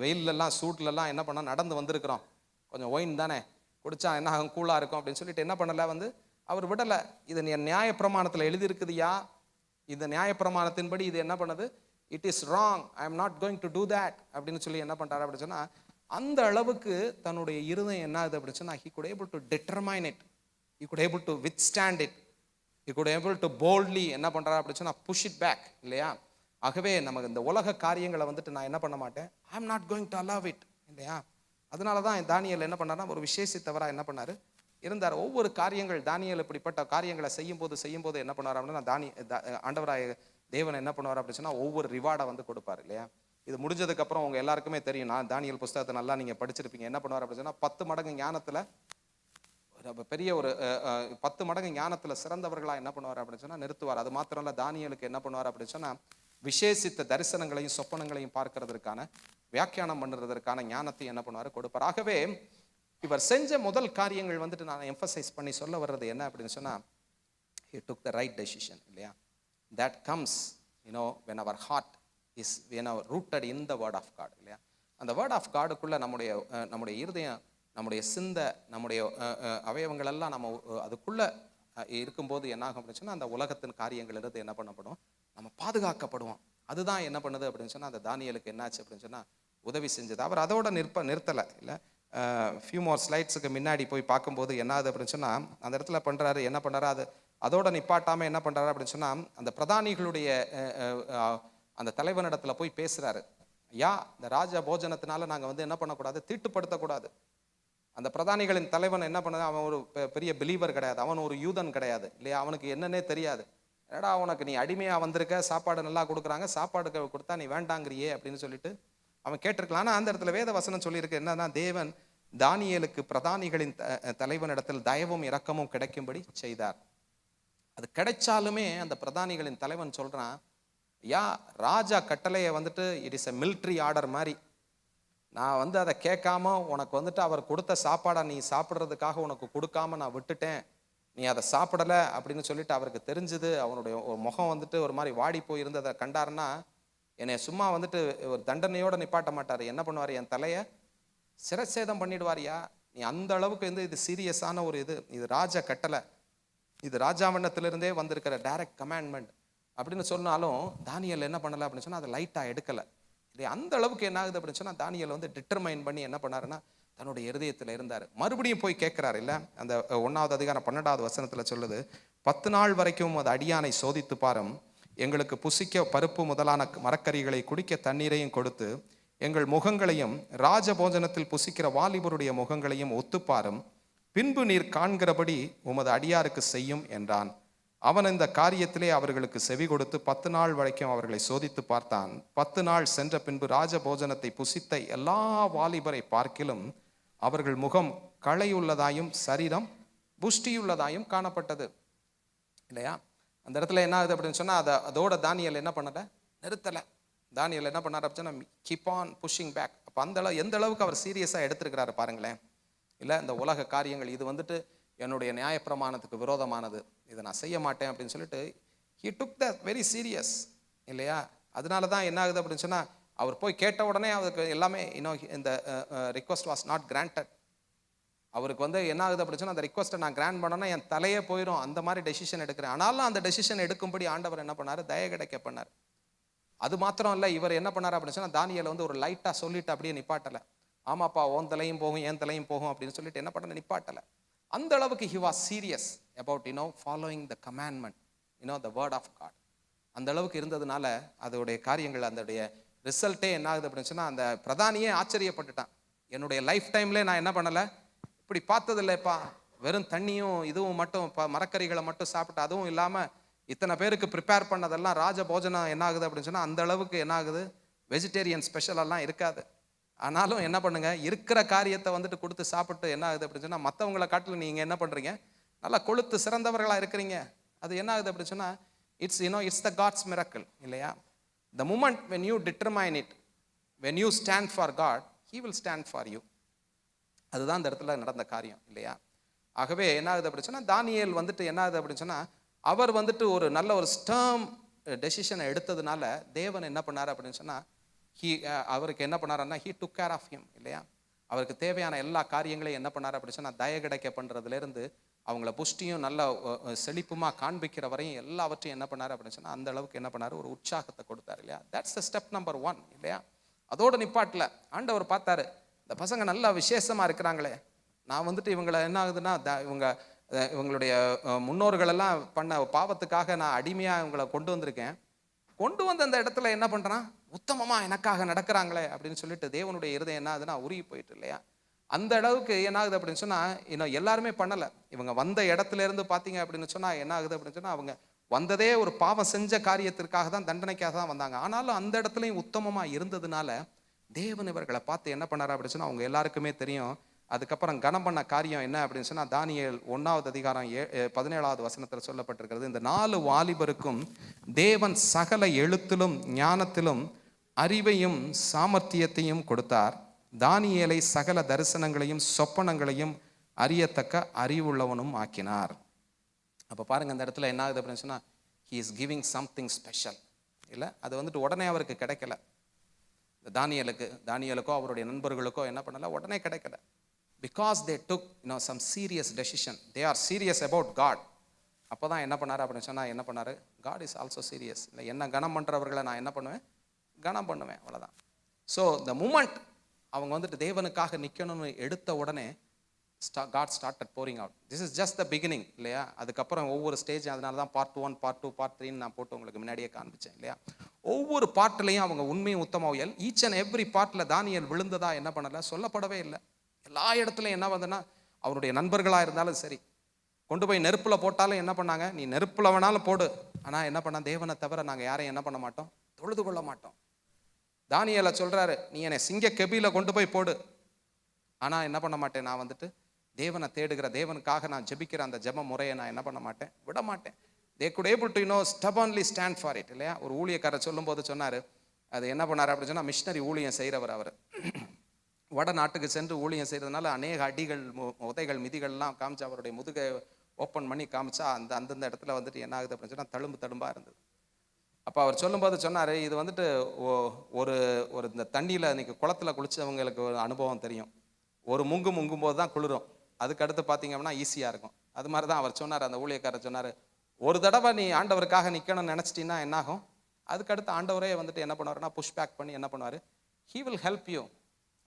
வெயிலெல்லாம் சூட்லெல்லாம் என்ன பண்ணோம் நடந்து வந்திருக்கிறோம், கொஞ்சம் ஒயின் தானே குடித்தா என்ன ஆகும், கூலாக இருக்கும் அப்படின்னு சொல்லிட்டு என்ன பண்ணலை, வந்து அவர் விடலை. இது நியாயப்பிரமாணத்தில் எழுதியிருக்குதுயா, இந்த நியாயப்பிரமாணத்தின்படி இது என்ன பண்ணுது, it is wrong, I am not going to do that அப்படின்னு சொல்லி என்ன பண்ணுறாரு அப்படின்னு சொன்னால், அந்த அளவுக்கு தன்னுடைய இருதயம் என்ன ஆகுது அப்படின்னு சொன்னால், he could able to determine it, he could able to withstand it, he could able to boldly என்ன பண்ணுறாரு அப்படின்னு சொன்னால் push it back இல்லையா. ஆகவே நமக்கு இந்த உலக காரியங்களை வந்துட்டு நான் என்ன பண்ண மாட்டேன், ஐ am not going to allow it இல்லையா. அதனால தான் தானியேல் என்ன பண்ணாருன்னா, ஒரு விசேஷித்தவராக என்ன பண்ணார் இருந்தார். ஒவ்வொரு காரியங்கள் தானியேல் இப்படிப்பட்ட காரியங்களை செய்யும்போது என்ன பண்ணுவார் அப்படின்னா, ஆண்டவராய தேவன் என்ன பண்ணுவார் அப்படின்னு சொன்னால் ஒவ்வொரு ரிவார்டை வந்து கொடுப்பார் இல்லையா. இது முடிஞ்சதுக்கப்புறம் உங்கள் எல்லாருக்குமே தெரியும், நான் தானியேல் புஸ்தகத்தை நல்லா நீங்கள் படிச்சிருப்பீங்க. என்ன பண்ணுவார் அப்படின்னு சொன்னால், 10 மடங்கு ஞானத்தில் பெரிய ஒரு 10 மடங்கு ஞானத்தில் சிறந்தவர்களாக என்ன பண்ணுவார் அப்படின்னு சொன்னால் நிறுத்துவார். அது மாத்திரம் இல்லை, தானியேலுக்கு என்ன பண்ணுவார் அப்படின்னு சொன்னால் விசேஷித்த தரிசனங்களையும் சொப்பனங்களையும் பார்க்கறதற்கான வியாக்கியானம் பண்ணுறதற்கான ஞானத்தை என்ன பண்ணுவார் கொடுப்பார். ஆகவே இவர் செஞ்ச முதல் காரியங்கள் வந்துட்டு நான் எம்பசைஸ் பண்ணி சொல்ல வர்றது என்ன அப்படின்னு சொன்னால், he took the right decision இல்லையா. that comes when our heart is rooted in the word of God இல்லையா. அந்த வேர்ட் ஆஃப் காடுக்குள்ளே நம்முடைய இருதயம், நம்முடைய சிந்தை, நம்முடைய அவயவங்கள் எல்லாம் நம்ம அதுக்குள்ளே இருக்கும்போது என்ன ஆகும் அப்படின்னு சொன்னால், அந்த உலகத்தின் காரியங்கள் இருந்து என்ன பண்ணப்படும், நம்ம பாதுகாக்கப்படுவோம். அதுதான் என்ன பண்ணுது அப்படின்னு சொன்னால், அந்த தானியேலுக்கு என்னாச்சு அப்படின்னு சொன்னால் உதவி செஞ்சது. அவர் அதோட நிறுத்தலை இல்லை. ஃபியூ மோர் ஸ்லைட்ஸுக்கு முன்னாடி போய் பார்க்கும்போது என்ன ஆகுது அப்படின்னு சொன்னால், அந்த இடத்துல பண்ணுறாரு என்ன பண்ணுறாரு, அதோட நிப்பாட்டாமல் என்ன பண்ணுறாரு அப்படின்னு சொன்னால், அந்த பிரதானிகளுடைய அந்த தலைவனிடத்தில் போய் பேசுகிறாரு. இந்த ராஜ போஜனத்தினால நாங்கள் வந்து என்ன பண்ணக்கூடாது, தீட்டுப்படுத்தக்கூடாது. அந்த பிரதானிகளின் தலைவன் என்ன பண்ணது, அவன் ஒரு பெரிய பிலீவர் கிடையாது, அவன் ஒரு யூதன் கிடையாது இல்லையா, அவனுக்கு என்னன்னே தெரியாது. ஏடா உனக்கு நீ அடிமையாக வந்திருக்க, சாப்பாடு நல்லா கொடுக்குறாங்க, சாப்பாடு கொடுத்தா நீ வேண்டாங்கிறியே அப்படின்னு சொல்லிட்டு அவன் கேட்டிருக்கலாம். ஆனால் அந்த இடத்துல வேத வசனம் சொல்லியிருக்கு என்னன்னா, தேவன் தானியேலுக்கு பிரதானிகளின் தலைவனிடத்தில் தயவும் இரக்கமும் கிடைக்கும்படி செய்தார். அது கிடைச்சாலுமே அந்த பிரதானிகளின் தலைவன் சொல்றான், ராஜா கட்டளையை வந்துட்டு it is a military order மாதிரி, நான் வந்து அதை கேட்காம உனக்கு வந்துட்டு அவர் கொடுத்த சாப்பாடை நீ சாப்பிட்றதுக்காக உனக்கு கொடுக்காம நான் விட்டுட்டேன், நீ அதை சாப்பிடலை அப்படின்னு சொல்லிட்டு அவருக்கு தெரிஞ்சுது. அவனுடைய முகம் வந்துட்டு ஒரு மாதிரி வாடி போய் இருந்ததை கண்டாருன்னா, என்னை சும்மா வந்துட்டு ஒரு தண்டனையோடு நிப்பாட்ட மாட்டார். என்ன பண்ணுவார், என் தலையை சிரச்சேதம் பண்ணிடுவாரியா, நீ அந்த அளவுக்கு வந்து இது சீரியஸான ஒரு இது ராஜ கட்டளை, இது ராஜாவண்ணத்திலிருந்தே வந்திருக்கிற டைரக்ட் கமாண்ட்மெண்ட் அப்படின்னு சொன்னாலும் தானியேல் என்ன பண்ணலை அப்படின்னு சொன்னால் அதை லைட்டாக எடுக்கலை இல்லையா. அந்த அளவுக்கு என்ன ஆகுது அப்படின்னு சொன்னால் தானியேல் வந்து டிட்டர்மைன் பண்ணி என்ன பண்ணாருன்னா தன்னுடைய இருதயத்தில் இருந்தார். மறுபடியும் போய் கேட்குறாரு இல்லை, அந்த 1வது அதிகாரம் 12வது வசனத்தில் சொல்லுது, 10 நாள் வரைக்கும் அது அடியானை சோதித்து பாரும், எங்களுக்கு புசிக்க பருப்பு முதலான மரக்கறிகளை குடிக்க தண்ணீரையும் கொடுத்து எங்கள் முகங்களையும் ராஜபோஜனத்தில் புசிக்கிற வாலிபருடைய முகங்களையும் ஒத்துப்பாரும், பின்பு நீர் காண்கிறபடி உமது அடியாருக்கு செய்யும் என்றான். அவன் இந்த காரியத்திலே அவர்களுக்கு செவி கொடுத்து 10 நாள் வரைக்கும் அவர்களை சோதித்து பார்த்தான். 10 நாள் சென்ற பின்பு ராஜபோஜனத்தை புசித்த எல்லா வாலிபரை பார்க்கிலும் அவர்கள் முகம் களையுள்ளதாயும் சரீரம் புஷ்டியுள்ளதாயும் காணப்பட்டது இல்லையா. அந்த இடத்துல என்ன ஆகுது அப்படின்னு சொன்னால் அதோட தானியேல் என்ன பண்ணலை, நிறுத்தலை. தானியேல் என்ன பண்ணார் அப்படின்னா கீப் ஆன் புஷிங் பேக். அப்போ எந்த அளவுக்கு அவர் சீரியஸாக எடுத்திருக்கிறாரு பாருங்களேன் இல்லை. இந்த உலக காரியங்கள் இது வந்துட்டு என்னுடைய நியாயப்பிரமாணத்துக்கு விரோதமானது, இதை நான் செய்ய மாட்டேன் அப்படின்னு சொல்லிட்டு he took the very serious இல்லையா. அதனால தான் என்ன ஆகுது அப்படின்னு சொன்னால் அவர் போய் கேட்ட உடனே அவருக்கு எல்லாமே இன்னும் இந்த ரிக்வஸ்ட் வாஸ் நாட் கிராண்டட். அவருக்கு வந்து என்ன ஆகுது அப்படின்னு சொன்னால் அந்த ரிக்வஸ்ட்டை நான் கிராண்ட் பண்ணோன்னா என் தலையே போயிடும், அந்த மாதிரி டெசிஷன் எடுக்கிறேன். ஆனாலும் அந்த டெசிஷன் எடுக்கும்படி ஆண்டவர் என்ன பண்ணார், தய கிடைக்க பண்ணார். அது மாத்திரம் இல்லை, இவர் என்ன பண்ணார் அப்படின்னு சொன்னால் தானியேல் வந்து ஒரு லைட்டாக சொல்லிட்டு அப்படியே நிப்பாட்டலை. ஆமாப்பா உன் தலையும் போகும் என் தலையும் போகும் அப்படின்னு சொல்லிட்டு என்ன பண்ண நிப்பாட்டலை. அந்த அளவுக்கு he was serious about following the commandment, the word of God. அந்த அளவுக்கு இருந்ததுனால அதோடைய காரியங்கள் அதோடைய ரிசல்ட்டே என்ன ஆகுது அப்படின்னு சொன்னால் அந்த பிரதானியே ஆச்சரியப்பட்டுட்டான். என்னுடைய லைஃப் டைம்ல நான் என்ன பண்ணலை, இப்படி பார்த்தது இல்லைப்பா, வெறும் தண்ணியும் இதுவும் மட்டும் மரக்கறிகளை மட்டும் சாப்பிட்டு அதுவும் இல்லாமல் இத்தனை பேருக்கு ப்ரிப்பேர் பண்ணதெல்லாம் ராஜ போஜனம் என்ன ஆகுது அப்படின்னு சொன்னால் அந்த அளவுக்கு என்ன ஆகுது, வெஜிடேரியன் ஸ்பெஷலெல்லாம் இருக்காது. ஆனாலும் என்ன பண்ணுங்க, இருக்கிற காரியத்தை வந்துட்டு கொடுத்து சாப்பிட்டு என்ன ஆகுது அப்படின்னு சொன்னால் மற்றவங்களை காட்டிலும் நீங்கள் என்ன பண்ணுறீங்க, நல்லா கொழுத்து சிறந்தவர்களாக இருக்கிறீங்க. அது என்ன ஆகுது அப்படின்னு சொன்னால் இட்ஸ் த காட்ஸ் மிரக்கிள் இல்லையா. The moment when you determine it, when you stand for God, he will stand for you. அதுதான் இந்த இடத்துல நடந்த காரியம் இல்லையா. ஆகவே என்ன ஆகுது அப்படின்னு சொன்னால் தானியேல் வந்துட்டு என்ன ஆகுது அப்படின்னு சொன்னால் அவர் வந்துட்டு ஒரு நல்ல ஒரு ஸ்டர்ம் டெசிஷனை எடுத்ததுனால தேவன் என்ன பண்ணார் அப்படின்னு சொன்னால் அவருக்கு என்ன பண்ணாருன்னா he took care of him இல்லையா. அவருக்கு தேவையான எல்லா காரியங்களையும் என்ன பண்ணார் அப்படின்னு சொன்னால் தய கிடைக்க பண்ணுறதுலேருந்து அவங்கள புஷ்டியும் நல்ல செழிப்புமாக காண்பிக்கிற வரையும் எல்லாவற்றையும் என்ன பண்ணார் அப்படின்னு சொன்னால் அந்த அளவுக்கு என்ன பண்ணார், ஒரு உற்சாகத்தை கொடுத்தார் இல்லையா. தட்ஸ் த ஸ்டெப் நம்பர் 1 இல்லையா. அதோட நிப்பாட்டில் ஆண்டவர் பார்த்தாரு, இந்த பசங்க நல்லா விசேஷமாக இருக்கிறாங்களே, நான் வந்துட்டு இவங்களை என்ன ஆகுதுன்னா இவங்களுடைய முன்னோர்களெல்லாம் பண்ண பாவத்துக்காக நான் அடிமையாக இவங்களை கொண்டு வந்திருக்கேன், கொண்டு வந்து அந்த இடத்துல என்ன பண்ணுறான், உத்தமமாக எனக்காக நடக்கிறாங்களே அப்படின்னு சொல்லிட்டு தேவனுடைய இருதயம் என்ன ஆகுதுன்னா உருகி போயிட்டு இல்லையா. அந்த அளவுக்கு என்ன ஆகுது அப்படின்னு சொன்னால் எல்லாருமே பண்ணலை. இவங்க வந்த இடத்துல இருந்து பார்த்தீங்க அப்படின்னு சொன்னால் என்ன ஆகுது அப்படின்னு சொன்னால் அவங்க வந்ததே ஒரு பாவம் செஞ்ச காரியத்திற்காக தான், தண்டனைக்காக தான் வந்தாங்க. ஆனாலும் அந்த இடத்துலையும் உத்தமமாக இருந்ததுனால தேவன் இவர்களை பார்த்து என்ன பண்ணார் அப்படின்னு சொன்னால் அவங்க எல்லாருக்குமே தெரியும். அதுக்கப்புறம் கனம் பண்ண காரியம் என்ன அப்படின்னு சொன்னால் தானியேல் 1வது அதிகாரம் 17வது வசனத்தில் சொல்லப்பட்டிருக்கிறது, இந்த 4 வாலிபருக்கும் தேவன் சகல எழுத்திலும் ஞானத்திலும் அறிவையும் சாமர்த்தியத்தையும் கொடுத்தார். தானியேலை சகல தரிசனங்களையும் சொப்பனங்களையும் அறியத்தக்க அறிவுள்ளவனும் ஆக்கினார். அப்போ பாருங்க அந்த இடத்துல என்ன ஆகுது அப்படின்னு சொன்னால் he is giving something special இல்லை. அது வந்துட்டு உடனே அவருக்கு கிடைக்கல. தானியேலுக்கோ அவருடைய நண்பர்களுக்கோ என்ன பண்ணல, உடனே கிடைக்கல. because they took some serious decision, they are serious about God. அப்போ தான் என்ன பண்ணார் அப்படின்னு சொன்னால் என்ன பண்ணார், God is also serious இல்லை. என்ன கனம் பண்ணுறவர்களை நான் என்ன பண்ணுவேன், கனம் பண்ணுவேன், அவ்வளோதான். ஸோ the moment அவங்க வந்துட்டு தேவனுக்காக நிற்கணும்னு எடுத்த உடனே God started pouring out. This is just the beginning இல்லையா. அதுக்கப்புறம் ஒவ்வொரு ஸ்டேஜ், அதனால தான் பார்ட் 1 பார்ட் 2 பார்ட் 3 நான் போட்டு உங்களுக்கு முன்னாடியே காண்பிச்சேன் இல்லையா. ஒவ்வொரு பார்ட்லையும் அவங்க உண்மையும் உத்தமவியல் ஈச் அண்ட் எவ்ரி பார்ட்டில் தானியேல் விழுந்ததா என்ன பண்ணலை, சொல்லப்படவே இல்லை. எல்லா இடத்துலையும் என்ன வந்ததுன்னா அவருடைய நண்பர்களாக இருந்தாலும் சரி, கொண்டு போய் நெருப்பில் போட்டாலும் என்ன பண்ணாங்க, நீ நெருப்பில் வேணாலும் போடு, ஆனால் என்ன பண்ணால் தேவனை தவிர நாங்கள் யாரையும் என்ன பண்ண மாட்டோம், தொழுது கொள்ள மாட்டோம். தானியேலை சொல்கிறாரு, நீ என்னை சிங்க கெபியில கொண்டு போய் போடு, ஆனால் என்ன பண்ண மாட்டேன், நான் வந்துட்டு தேவனை தேடுகிற தேவனுக்காக நான் ஜெபிக்கிற அந்த ஜெப முறையை நான் என்ன பண்ண மாட்டேன், விட மாட்டேன். they could able to stubbornly stand for it இல்லையா. ஒரு ஊழியக்காரர் சொல்லும்போது சொன்னார், அது என்ன பண்ணார் அப்படின்னு சொன்னால் மிஷினரி ஊழியம் செய்கிறவர். அவர் வட நாட்டுக்கு சென்று ஊழியம் செய்கிறதுனால அநேக அடிகள் உதைகள் மிதிகள்லாம் காமிச்சு அவருடைய முதுகை ஓப்பன் பண்ணி காமிச்சா அந்தந்த இடத்துல வந்துட்டு என்ன ஆகுது அப்படின்னு சொன்னால் தழும்பாக இருந்தது. அப்போ அவர் சொல்லும்போது சொன்னார், இது வந்துட்டு ஒரு இந்த தண்ணியில் இன்றைக்கி குளத்தில் குளித்தவங்களுக்கு ஒரு அனுபவம் தெரியும். ஒரு முங்கும் போது தான் குளிரும். அதுக்கு அடுத்து பார்த்தீங்க அப்படின்னா ஈஸியாக இருக்கும். அது மாதிரி தான் அவர் சொன்னார், அந்த ஊழியக்காரர் சொன்னார், ஒரு தடவை நீ ஆண்டவருக்காக நிற்கணும்னு நினச்சிட்டீங்கன்னா என்னாகும், அதுக்கடுத்து ஆண்டவரே வந்துட்டு என்ன பண்ணுவாருன்னா புஷ் பேக் பண்ணி என்ன பண்ணுவார், ஹீ வில் ஹெல்ப் யூ.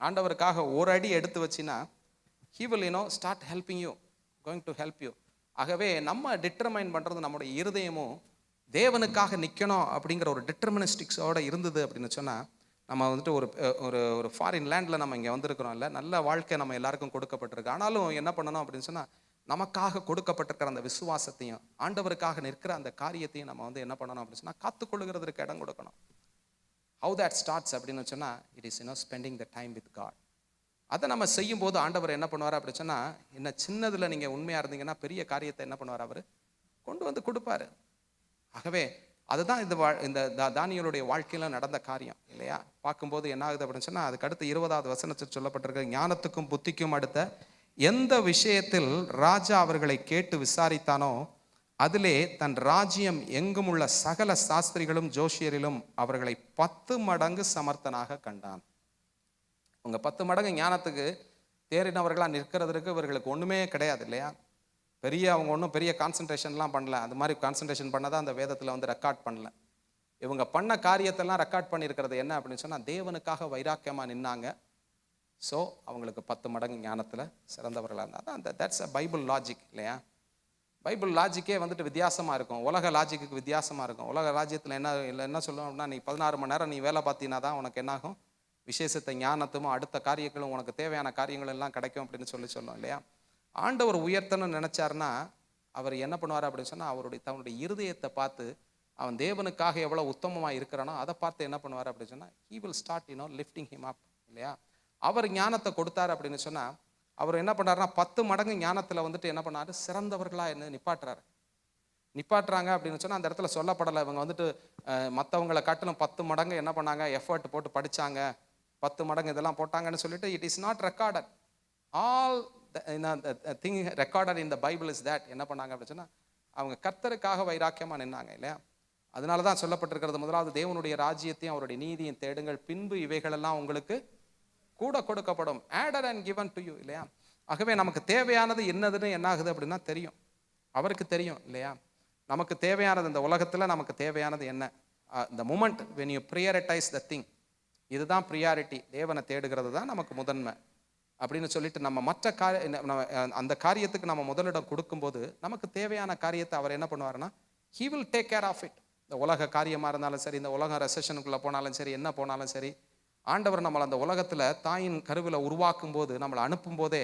ஆண்டவருக்காக ஒரு அடி எடுத்து வச்சின்னா he will start helping you, going to help you. ஆகவே நம்ம டிட்டர்மைன் பண்ணுறது நம்முடைய இருதயமும் தேவனுக்காக நிற்கணும் அப்படிங்கிற ஒரு டிட்டர்மினிஸ்டிக்ஸோடு இருந்தது அப்படின்னு சொன்னால், நம்ம வந்துட்டு ஒரு ஒரு ஒரு ஃபாரின் லேண்டில் நம்ம இங்கே வந்திருக்கிறோம் இல்லை, நல்ல வாழ்க்கை நம்ம எல்லாருக்கும் கொடுக்கப்பட்டிருக்கு. ஆனாலும் என்ன பண்ணணும் அப்படின்னு சொன்னால், நமக்காக கொடுக்கப்பட்டிருக்கிற அந்த விசுவாசத்தையும் ஆண்டவருக்காக நிற்கிற அந்த காரியத்தையும் நம்ம வந்து என்ன பண்ணணும் அப்படின்னு சொன்னால் காத்துக்கொள்ளுகிறதுக்கு இடம் கொடுக்கணும். ஹவு தட் ஸ்டார்ட்ஸ் அப்படின்னு சொன்னால், it is spending the time with God. அதை நம்ம செய்யும் போது ஆண்டவர் என்ன பண்ணுவார் அப்படின்னு சொன்னால், என்ன சின்னதில் நீங்கள் உண்மையாக இருந்தீங்கன்னா பெரிய காரியத்தை என்ன பண்ணுவார், அவர் கொண்டு வந்து கொடுப்பாரு. ஆகவே அதுதான் இந்த தானியேலுடைய வாழ்க்கையில் நடந்த காரியம் இல்லையா. பார்க்கும்போது என்ன ஆகுது அப்படின்னு சொன்னால், அதுக்கு அடுத்து 20வது வசனத்தில் சொல்லப்பட்டிருக்க, ஞானத்துக்கும் புத்திக்கும் அடுத்த எந்த விஷயத்தில் ராஜா அவர்களை கேட்டு விசாரித்தானோ அதிலே தன் ராஜ்யம் எங்கும் உள்ள சகல சாஸ்திரிகளும் ஜோஷியரிலும் அவர்களை 10 மடங்கு சமர்த்தனாக கண்டான். உங்க 10 மடங்கு ஞானத்துக்கு தேறினவர்களாக நிற்கிறதுக்கு இவர்களுக்கு ஒன்றுமே கிடையாது இல்லையா. அவங்க ஒன்றும் பெரிய கான்சன்ட்ரேஷன்லாம் பண்ணல. அது மாதிரி கான்சன்ட்ரேஷன் பண்ணதான் அந்த வேதத்தில் வந்து ரெக்கார்ட் பண்ணல. இவங்க பண்ண காரியத்தெல்லாம் ரெக்கார்ட் பண்ணியிருக்கிறது என்ன அப்படின்னு சொன்னால், தேவனுக்காக வைராக்கியமாக நின்னாங்க. ஸோ அவங்களுக்கு 10 மடங்கு ஞானத்தில் சிறந்தவர்களாக இருந்தால் தான். தட்ஸ் அ பைபிள் லாஜிக் இல்லையா. பைபிள் லாஜிக்கே வந்துட்டு வித்தியாசமாக இருக்கும், உலக லாஜிக்கு வித்தியாசமாக இருக்கும். உலக ராஜ்யத்தில் என்ன சொல்லுவோம் அப்படின்னா, நீ 16 மணி நேரம் நீ வேலை பார்த்தீங்கன்னா தான் உனக்கு என்னாகும், விசேஷத்தை ஞானத்தும் அடுத்த காரியங்களும் உனக்கு தேவையான காரியங்கள் எல்லாம் கிடைக்கும் அப்படின்னு சொல்லுவோம் இல்லையா. ஆண்டவர் உயர்த்தணும்னு நினைச்சாருன்னா அவர் என்ன பண்ணுவார் அப்படின்னு சொன்னால், தன்னுடைய இருதயத்தை பார்த்து அவன் தேவனுக்காக எவ்வளோ உத்தமமாக இருக்கிறானோ அதை பார்த்து என்ன பண்ணுவார் அப்படின்னு சொன்னால், he will start lifting him அப் இல்லையா. அவர் ஞானத்தை கொடுத்தாரு அப்படின்னு சொன்னால், அவர் என்ன பண்ணாருன்னா 10 மடங்கு ஞானத்தில் வந்துட்டு என்ன பண்ணாரு, சிறந்தவர்களாக என்ன நிப்பாட்டுறாங்க அப்படின்னு சொன்னால், அந்த இடத்துல சொல்லப்படலை இவங்க வந்துட்டு மற்றவங்களை காட்டிலும் 10 மடங்கு என்ன பண்ணாங்க, எஃபர்ட் போட்டு படித்தாங்க, 10 மடங்கு இதெல்லாம் போட்டாங்கன்னு சொல்லிட்டு it is not recorded. All thing recorded in the Bible is that. என்ன பண்ணாங்க அப்படின்னு சொன்னால், அவங்க கர்த்தருக்காக வைராக்கியமாக நின்னாங்க இல்லையா. அதனால தான் சொல்லப்பட்டிருக்கிறது, முதலாவது தேவனுடைய ராஜ்யத்தையும் அவருடைய நீதியும் தேடுங்கள், பின்பு இவைகளெல்லாம் உங்களுக்கு கூட கொடுக்கப்படும். Added and given to you இல்லையா. ஆகவே நமக்கு தேவையானது என்னதுன்னு என்ன ஆகுது அப்படின்னா தெரியும், அவருக்கு தெரியும் இல்லையா. நமக்கு தேவையானது இந்த உலகத்தில் நமக்கு தேவையானது என்ன, இந்த moment when you prioritize the thing, இதுதான் ப்ரியாரிட்டி. தேவனை தேடுகிறது தான் நமக்கு முதன்மை அப்படின்னு சொல்லிட்டு நம்ம மற்ற அந்த காரியத்துக்கு நம்ம முதலிடம் கொடுக்கும்போது நமக்கு தேவையான காரியத்தை அவர் என்ன பண்ணுவாருன்னா, he will take care of it. இந்த உலக காரியமாக இருந்தாலும் சரி, இந்த உலக ரெசஷனுக்குள்ளே போனாலும் சரி, என்ன போனாலும் சரி, ஆண்டவர் நம்மளை அந்த உலகத்தில் தாயின் கருவில் உருவாக்கும் போது, நம்மளை அனுப்பும் போதே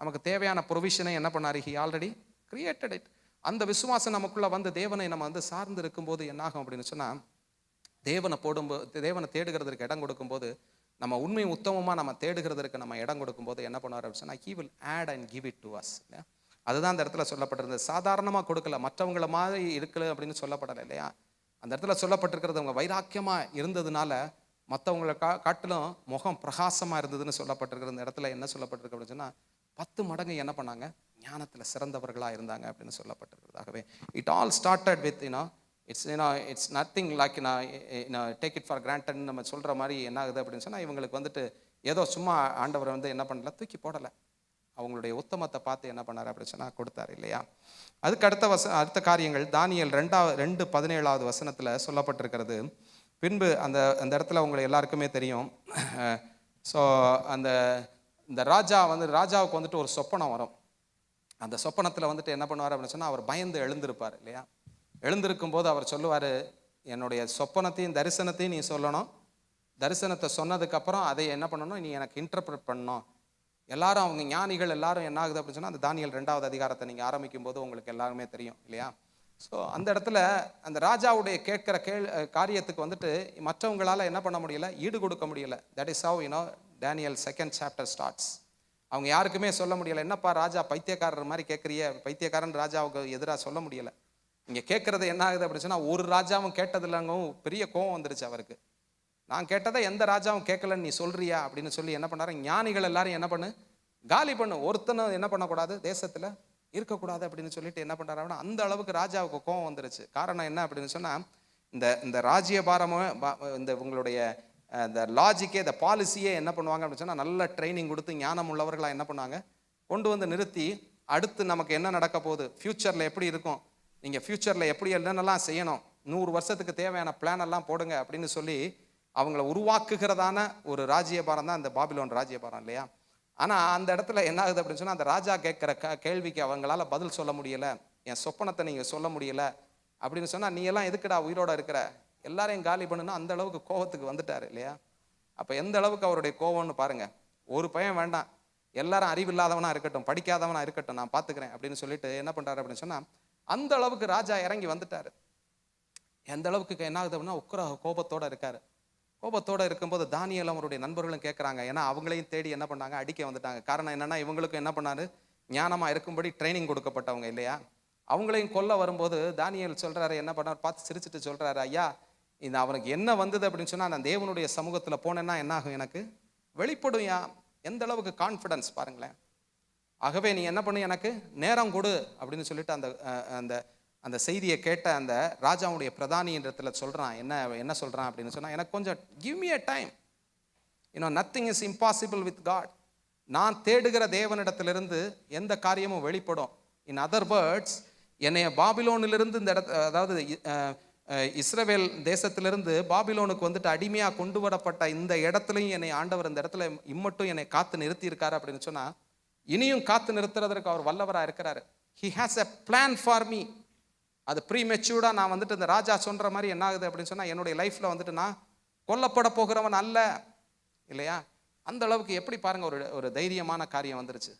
நமக்கு தேவையான ப்ரொவிஷனை என்ன பண்ணார், he already created it. அந்த விசுவாசம் நமக்குள்ளே வந்து தேவனை நம்ம வந்து சார்ந்து இருக்கும்போது என்னாகும் அப்படின்னு சொன்னால், தேவனை தேடுகிறதுக்கு இடம் கொடுக்கும்போது, நம்ம உண்மை உத்தமமாக நம்ம தேடுகிறதுக்கு நம்ம இடம் கொடுக்கும்போது என்ன பண்ணுவார் அப்படின்னு சொன்னால், he will add and give it to us. அதுதான் அந்த இடத்துல சொல்லப்பட்டிருந்தது. சாதாரணமாக கொடுக்கல, மற்றவங்கள மாதிரி இருக்கல அப்படின்னு சொல்லப்படலை இல்லையா. அந்த இடத்துல சொல்லப்பட்டிருக்கிறது அவங்க வைராக்கியமாக இருந்ததுனால மற்றவங்களை காட்டிலும் முகம் பிரகாசமாக இருந்ததுன்னு சொல்லப்பட்டிருக்கிற இந்த இடத்துல என்ன சொல்லப்பட்டிருக்கு அப்படின்னு சொன்னால், 10 மடங்கு என்ன பண்ணாங்க, ஞானத்தில் சிறந்தவர்களாக இருந்தாங்க அப்படின்னு சொல்லப்பட்டிருக்கிறதாகவே it all started with it's nothing like take it for கிராண்டட்னு நம்ம சொல்கிற மாதிரி என்ன ஆகுது அப்படின்னு சொன்னால், இவங்களுக்கு வந்துட்டு ஏதோ சும்மா ஆண்டவர் வந்து என்ன பண்ணல, தூக்கி போடலை, அவங்களுடைய உத்தமத்தை பார்த்து என்ன பண்ணார் அப்படின்னு சொன்னால் கொடுத்தாரு இல்லையா. அதுக்கு அடுத்த காரியங்கள் தானியேல் 2:17 வசனத்தில் சொல்லப்பட்டிருக்கிறது. பின்பு அந்த இடத்துல உங்களுக்கு எல்லாருக்குமே தெரியும். ஸோ இந்த ராஜாவுக்கு வந்துட்டு ஒரு சொப்பனம் வரும். அந்த சொப்பனத்தில் வந்துட்டு என்ன பண்ணுவார் அப்படின்னு சொன்னால், அவர் பயந்து எழுந்திருப்பார் இல்லையா. எழுந்திருக்கும் போது அவர் சொல்லுவார், என்னுடைய சொப்பனத்தையும் தரிசனத்தையும் நீ சொல்லணும், தரிசனத்தை சொன்னதுக்கப்புறம் அதை என்ன பண்ணணும், நீ எனக்கு இன்டர்பிரட் பண்ணணும். எல்லாரும் அவங்க ஞானிகள் எல்லாரும் என்ன ஆகுது அப்படின்னு சொன்னால், அந்த தானியேல் 2வது அதிகாரத்தை நீங்கள் ஆரம்பிக்கும் போது உங்களுக்கு எல்லாருமே தெரியும் இல்லையா. ஸோ அந்த இடத்துல அந்த ராஜாவுடைய கேட்குற காரியத்துக்கு வந்துட்டு மற்றவங்களால் என்ன பண்ண முடியல, ஈடு கொடுக்க முடியல. That is how Daniel 2nd chapter starts. அவங்க யாருக்குமே சொல்ல முடியலை, என்னப்பா ராஜா பைத்தியக்காரர் மாதிரி கேட்குறிய, பைத்தியக்காரன் ராஜாவுக்கு எதிராக சொல்ல முடியலை. இங்கே கேட்குறது என்ன ஆகுது அப்படின்னு சொன்னால், ஒரு ராஜாவும் கேட்டதில்லைங்கவும் பெரிய கோவம் வந்துருச்சு அவருக்கு. நான் கேட்டதை எந்த ராஜாவும் கேட்கலன்னு நீ சொல்றியா அப்படின்னு சொல்லி என்ன பண்ணாரு, ஞானிகள் எல்லாரும் என்ன பண்ணு, காலி பண்ணு, ஒருத்தனும் என்ன பண்ணக்கூடாது, தேசத்தில் இருக்கக்கூடாது அப்படின்னு சொல்லிட்டு என்ன பண்ணுறாருன்னா, அந்த அளவுக்கு ராஜாவுக்கு கோவம் வந்துருச்சு. காரணம் என்ன அப்படின்னு சொன்னால், இந்த ராஜ்யபாரமும் இந்த உங்களுடைய இந்த லாஜிக்கே, இந்த பாலிசியே என்ன பண்ணுவாங்க அப்படின்னு சொன்னால், நல்ல ட்ரைனிங் கொடுத்து ஞானம் உள்ளவர்களாக என்ன பண்ணுவாங்க, கொண்டு வந்து நிறுத்தி, அடுத்து நமக்கு என்ன நடக்க போகுது, ஃப்யூச்சரில் எப்படி இருக்கும், நீங்கள் ஃப்யூச்சரில் எப்படி என்னென்னலாம் செய்யணும், 100 வருஷத்துக்கு தேவையான பிளான் எல்லாம் போடுங்க அப்படின்னு சொல்லி அவங்கள உருவாக்குகிறதான ஒரு ராஜ்யபாரம் தான் இந்த பாபிலோன் ராஜ்யபாரம் இல்லையா. ஆனால் அந்த இடத்துல என்ன ஆகுது அப்படின்னு சொன்னால், அந்த ராஜா கேட்குற கேள்விக்கு அவங்களால பதில் சொல்ல முடியலை, என் சொப்பனத்தை நீங்கள் சொல்ல முடியலை அப்படின்னு சொன்னால், நீ எல்லாம் எதுக்குடா உயிரோட இருக்கிற, எல்லாரையும் காலி பண்ணுன்னா அந்த அளவுக்கு கோபத்துக்கு வந்துட்டார் இல்லையா. அப்போ எந்த அளவுக்கு அவருடைய கோபம்னு பாருங்க. ஒரு பையன் வேண்டாம், எல்லாரும் அறிவில்லாதவனா இருக்கட்டும், படிக்காதவனா இருக்கட்டும், நான் பார்த்துக்கிறேன் அப்படின்னு சொல்லிட்டு என்ன பண்ணுறாரு அப்படின்னு சொன்னால், அந்த அளவுக்கு ராஜா இறங்கி வந்துட்டார். எந்த அளவுக்கு என்ன ஆகுது அப்படின்னா, உக்கிர கோபத்தோடு இருக்காரு. கோபத்தோடு இருக்கும்போது தானியேல் அவருடைய நண்பர்களும் கேட்குறாங்க. ஏன்னா அவங்களையும் தேடி என்ன பண்ணாங்க, அடிக்க வந்துட்டாங்க. காரணம் என்னன்னா, இவங்களுக்கும் என்ன பண்ணாரு, ஞானமாக இருக்கும்படி ட்ரைனிங் கொடுக்கப்பட்டவங்க இல்லையா. அவங்களையும் கொல்ல வரும்போது தானியேல் சொல்கிறாரு, என்ன பண்ணார், பார்த்து சிரிச்சுட்டு சொல்கிறாரு, ஐயா இந்த அவனுக்கு என்ன வந்தது அப்படின்னு சொன்னால், நான் தேவனுடைய சமூகத்தில் போனேன்னா என்ன ஆகும், எனக்கு வெளிப்படும். எந்த அளவுக்கு கான்ஃபிடன்ஸ் பாருங்களேன். ஆகவே நீ என்ன பண்ணு, எனக்கு நேரம் கொடு அப்படின்னு சொல்லிட்டு அந்த அந்த அந்த செய்தியை கேட்ட அந்த ராஜாவுடைய பிரதானின்றத்துல சொல்கிறான். என்ன சொல்கிறான் அப்படின்னு சொன்னால், எனக்கு கொஞ்சம் give me a time, nothing is impossible with God. நான் தேடுகிற தேவனிடத்திலிருந்து எந்த காரியமும் வெளிப்படும். இன் அதர் வேர்ட்ஸ், என்னைய பாபிலோனிலிருந்து இந்த அதாவது இஸ்ரவேல் தேசத்திலிருந்து பாபிலோனுக்கு வந்துட்டு அடிமையாக கொண்டு வரப்பட்ட இந்த இடத்துலையும் என்னை ஆண்டவர் இந்த இடத்துல இம்மட்டும் என்னை காத்து நிறுத்தி இருக்காரு அப்படின்னு சொன்னால், இனியும் காத்து நிறுத்துறதற்கு அவர் வல்லவராக இருக்கிறாரு. He has a plan for me. அது ப்ரீ மெச்சூர்டாக நான் வந்துட்டு இந்த ராஜா சொல்கிற மாதிரி என்ன ஆகுது அப்படின்னு சொன்னால், என்னுடைய லைஃப்பில் வந்துட்டு நான் கொல்லப்பட போகிறவன் அல்ல இல்லையா. அந்த அளவுக்கு எப்படி பாருங்கள், ஒரு தைரியமான காரியம் வந்துருச்சு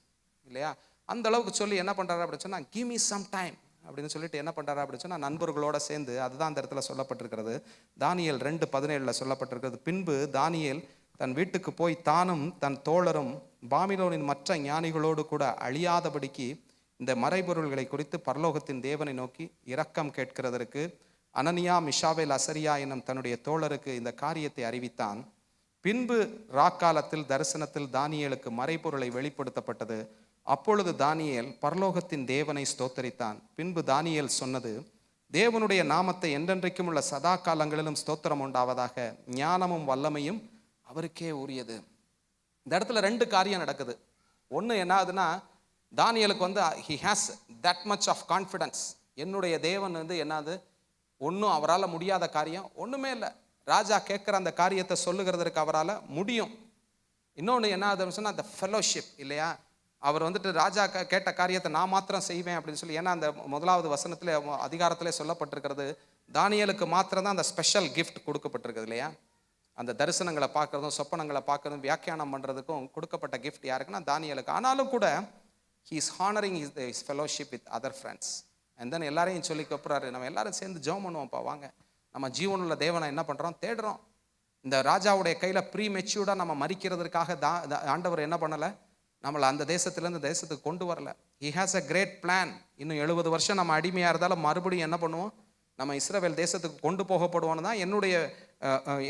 இல்லையா. அந்த அளவுக்கு சொல்லி என்ன பண்ணுறாரு அப்படின்னு சொன்னால், கிவ் மீ சம் டைம் அப்படின்னு சொல்லிட்டு என்ன பண்ணுறாரு அப்படின்னு சொன்னால், நண்பர்களோடு சேர்ந்து, அதுதான் அந்த இடத்துல சொல்லப்பட்டிருக்கிறது. தானியேல் 2:17 சொல்லப்பட்டிருக்கிறது. பின்பு தானியேல் தன் வீட்டுக்கு போய் தானும் தன் தோழரும் பாபிலோனின் மற்ற ஞானிகளோடு கூட அழியாதபடிக்கு இந்த மறைபொருள்களை குறித்து பரலோகத்தின் தேவனை நோக்கி இரக்கம் கேட்கிறதற்கு அனனியா, மிஷாவேல், அசரியா என்னும் தன்னுடைய தோழருக்கு இந்த காரியத்தை அறிவித்தான். பின்பு ராக்காலத்தில் தரிசனத்தில் தானியேலுக்கு மறைபொருளை வெளிப்படுத்தப்பட்டது. அப்பொழுது தானியேல் பரலோகத்தின் தேவனை ஸ்தோத்தரித்தான். பின்பு தானியேல் சொன்னது, தேவனுடைய நாமத்தை என்றென்றைக்கும் உள்ள சதா காலங்களிலும் ஸ்தோத்திரம் உண்டாவதாக, ஞானமும் வல்லமையும் அவருக்கே உரியது. இந்த இடத்துல 2 காரியம் நடக்குது. ஒன்று என்ன ஆகுதுன்னா, தானியேலுக்கு வந்து he has that much of confidence. என்னுடைய தேவன் வந்து என்னது, ஒன்றும் அவரால் முடியாத காரியம் ஒன்றுமே இல்லை. ராஜா கேட்குற அந்த காரியத்தை சொல்லுகிறதுக்கு அவரால் முடியும். இன்னொன்று என்ன ஆகுதுன்னு சொன்னால், அந்த ஃபெலோஷிப் இல்லையா. அவர் வந்துட்டு ராஜா கேட்ட காரியத்தை நான் மாத்திரம் செய்வேன் அப்படின்னு சொல்லி, ஏன்னா அந்த 1வது வசனத்தில் அதிகாரத்திலே சொல்லப்பட்டிருக்கிறது, தானியேலுக்கு மாத்திரம் தான் அந்த ஸ்பெஷல் கிஃப்ட் கொடுக்கப்பட்டிருக்குது இல்லையா. அந்த தரிசனங்களை பார்க்குறதும் சொப்பனங்களை பார்க்குறதும் வியாக்கியானம் பண்ணுறதுக்கும் கொடுக்கப்பட்ட கிஃப்ட் யாருக்குன்னா தானியேலுக்கு. ஆனாலும் கூட he is honoring his fellowship with other friends. and then எல்லாரையும் சொல்லி கூப்பிட்றாரு, நம்ம எல்லாரும் சேர்ந்து ஜெபம் பண்ணுவோம்ப்பா, வாங்க நம்ம ஜீவனுள்ள தேவனை என்ன பண்ணுறோம், தேடுறோம். இந்த ராஜாவுடைய கையில் ப்ரீ மெச்சூர்டாக நம்ம மறிக்கிறதுக்காக ஆண்டவர் என்ன பண்ணலை, நம்மளை அந்த தேசத்துலேருந்து தேசத்துக்கு கொண்டு வரல. he has a great plan. இன்னும் 70 வருஷம் நம்ம அடிமையாக இருந்தாலும் மறுபடியும் என்ன பண்ணுவோம், நம்ம இஸ்ரவேல் தேசத்துக்கு கொண்டு போகப்படுவோன்னு தான்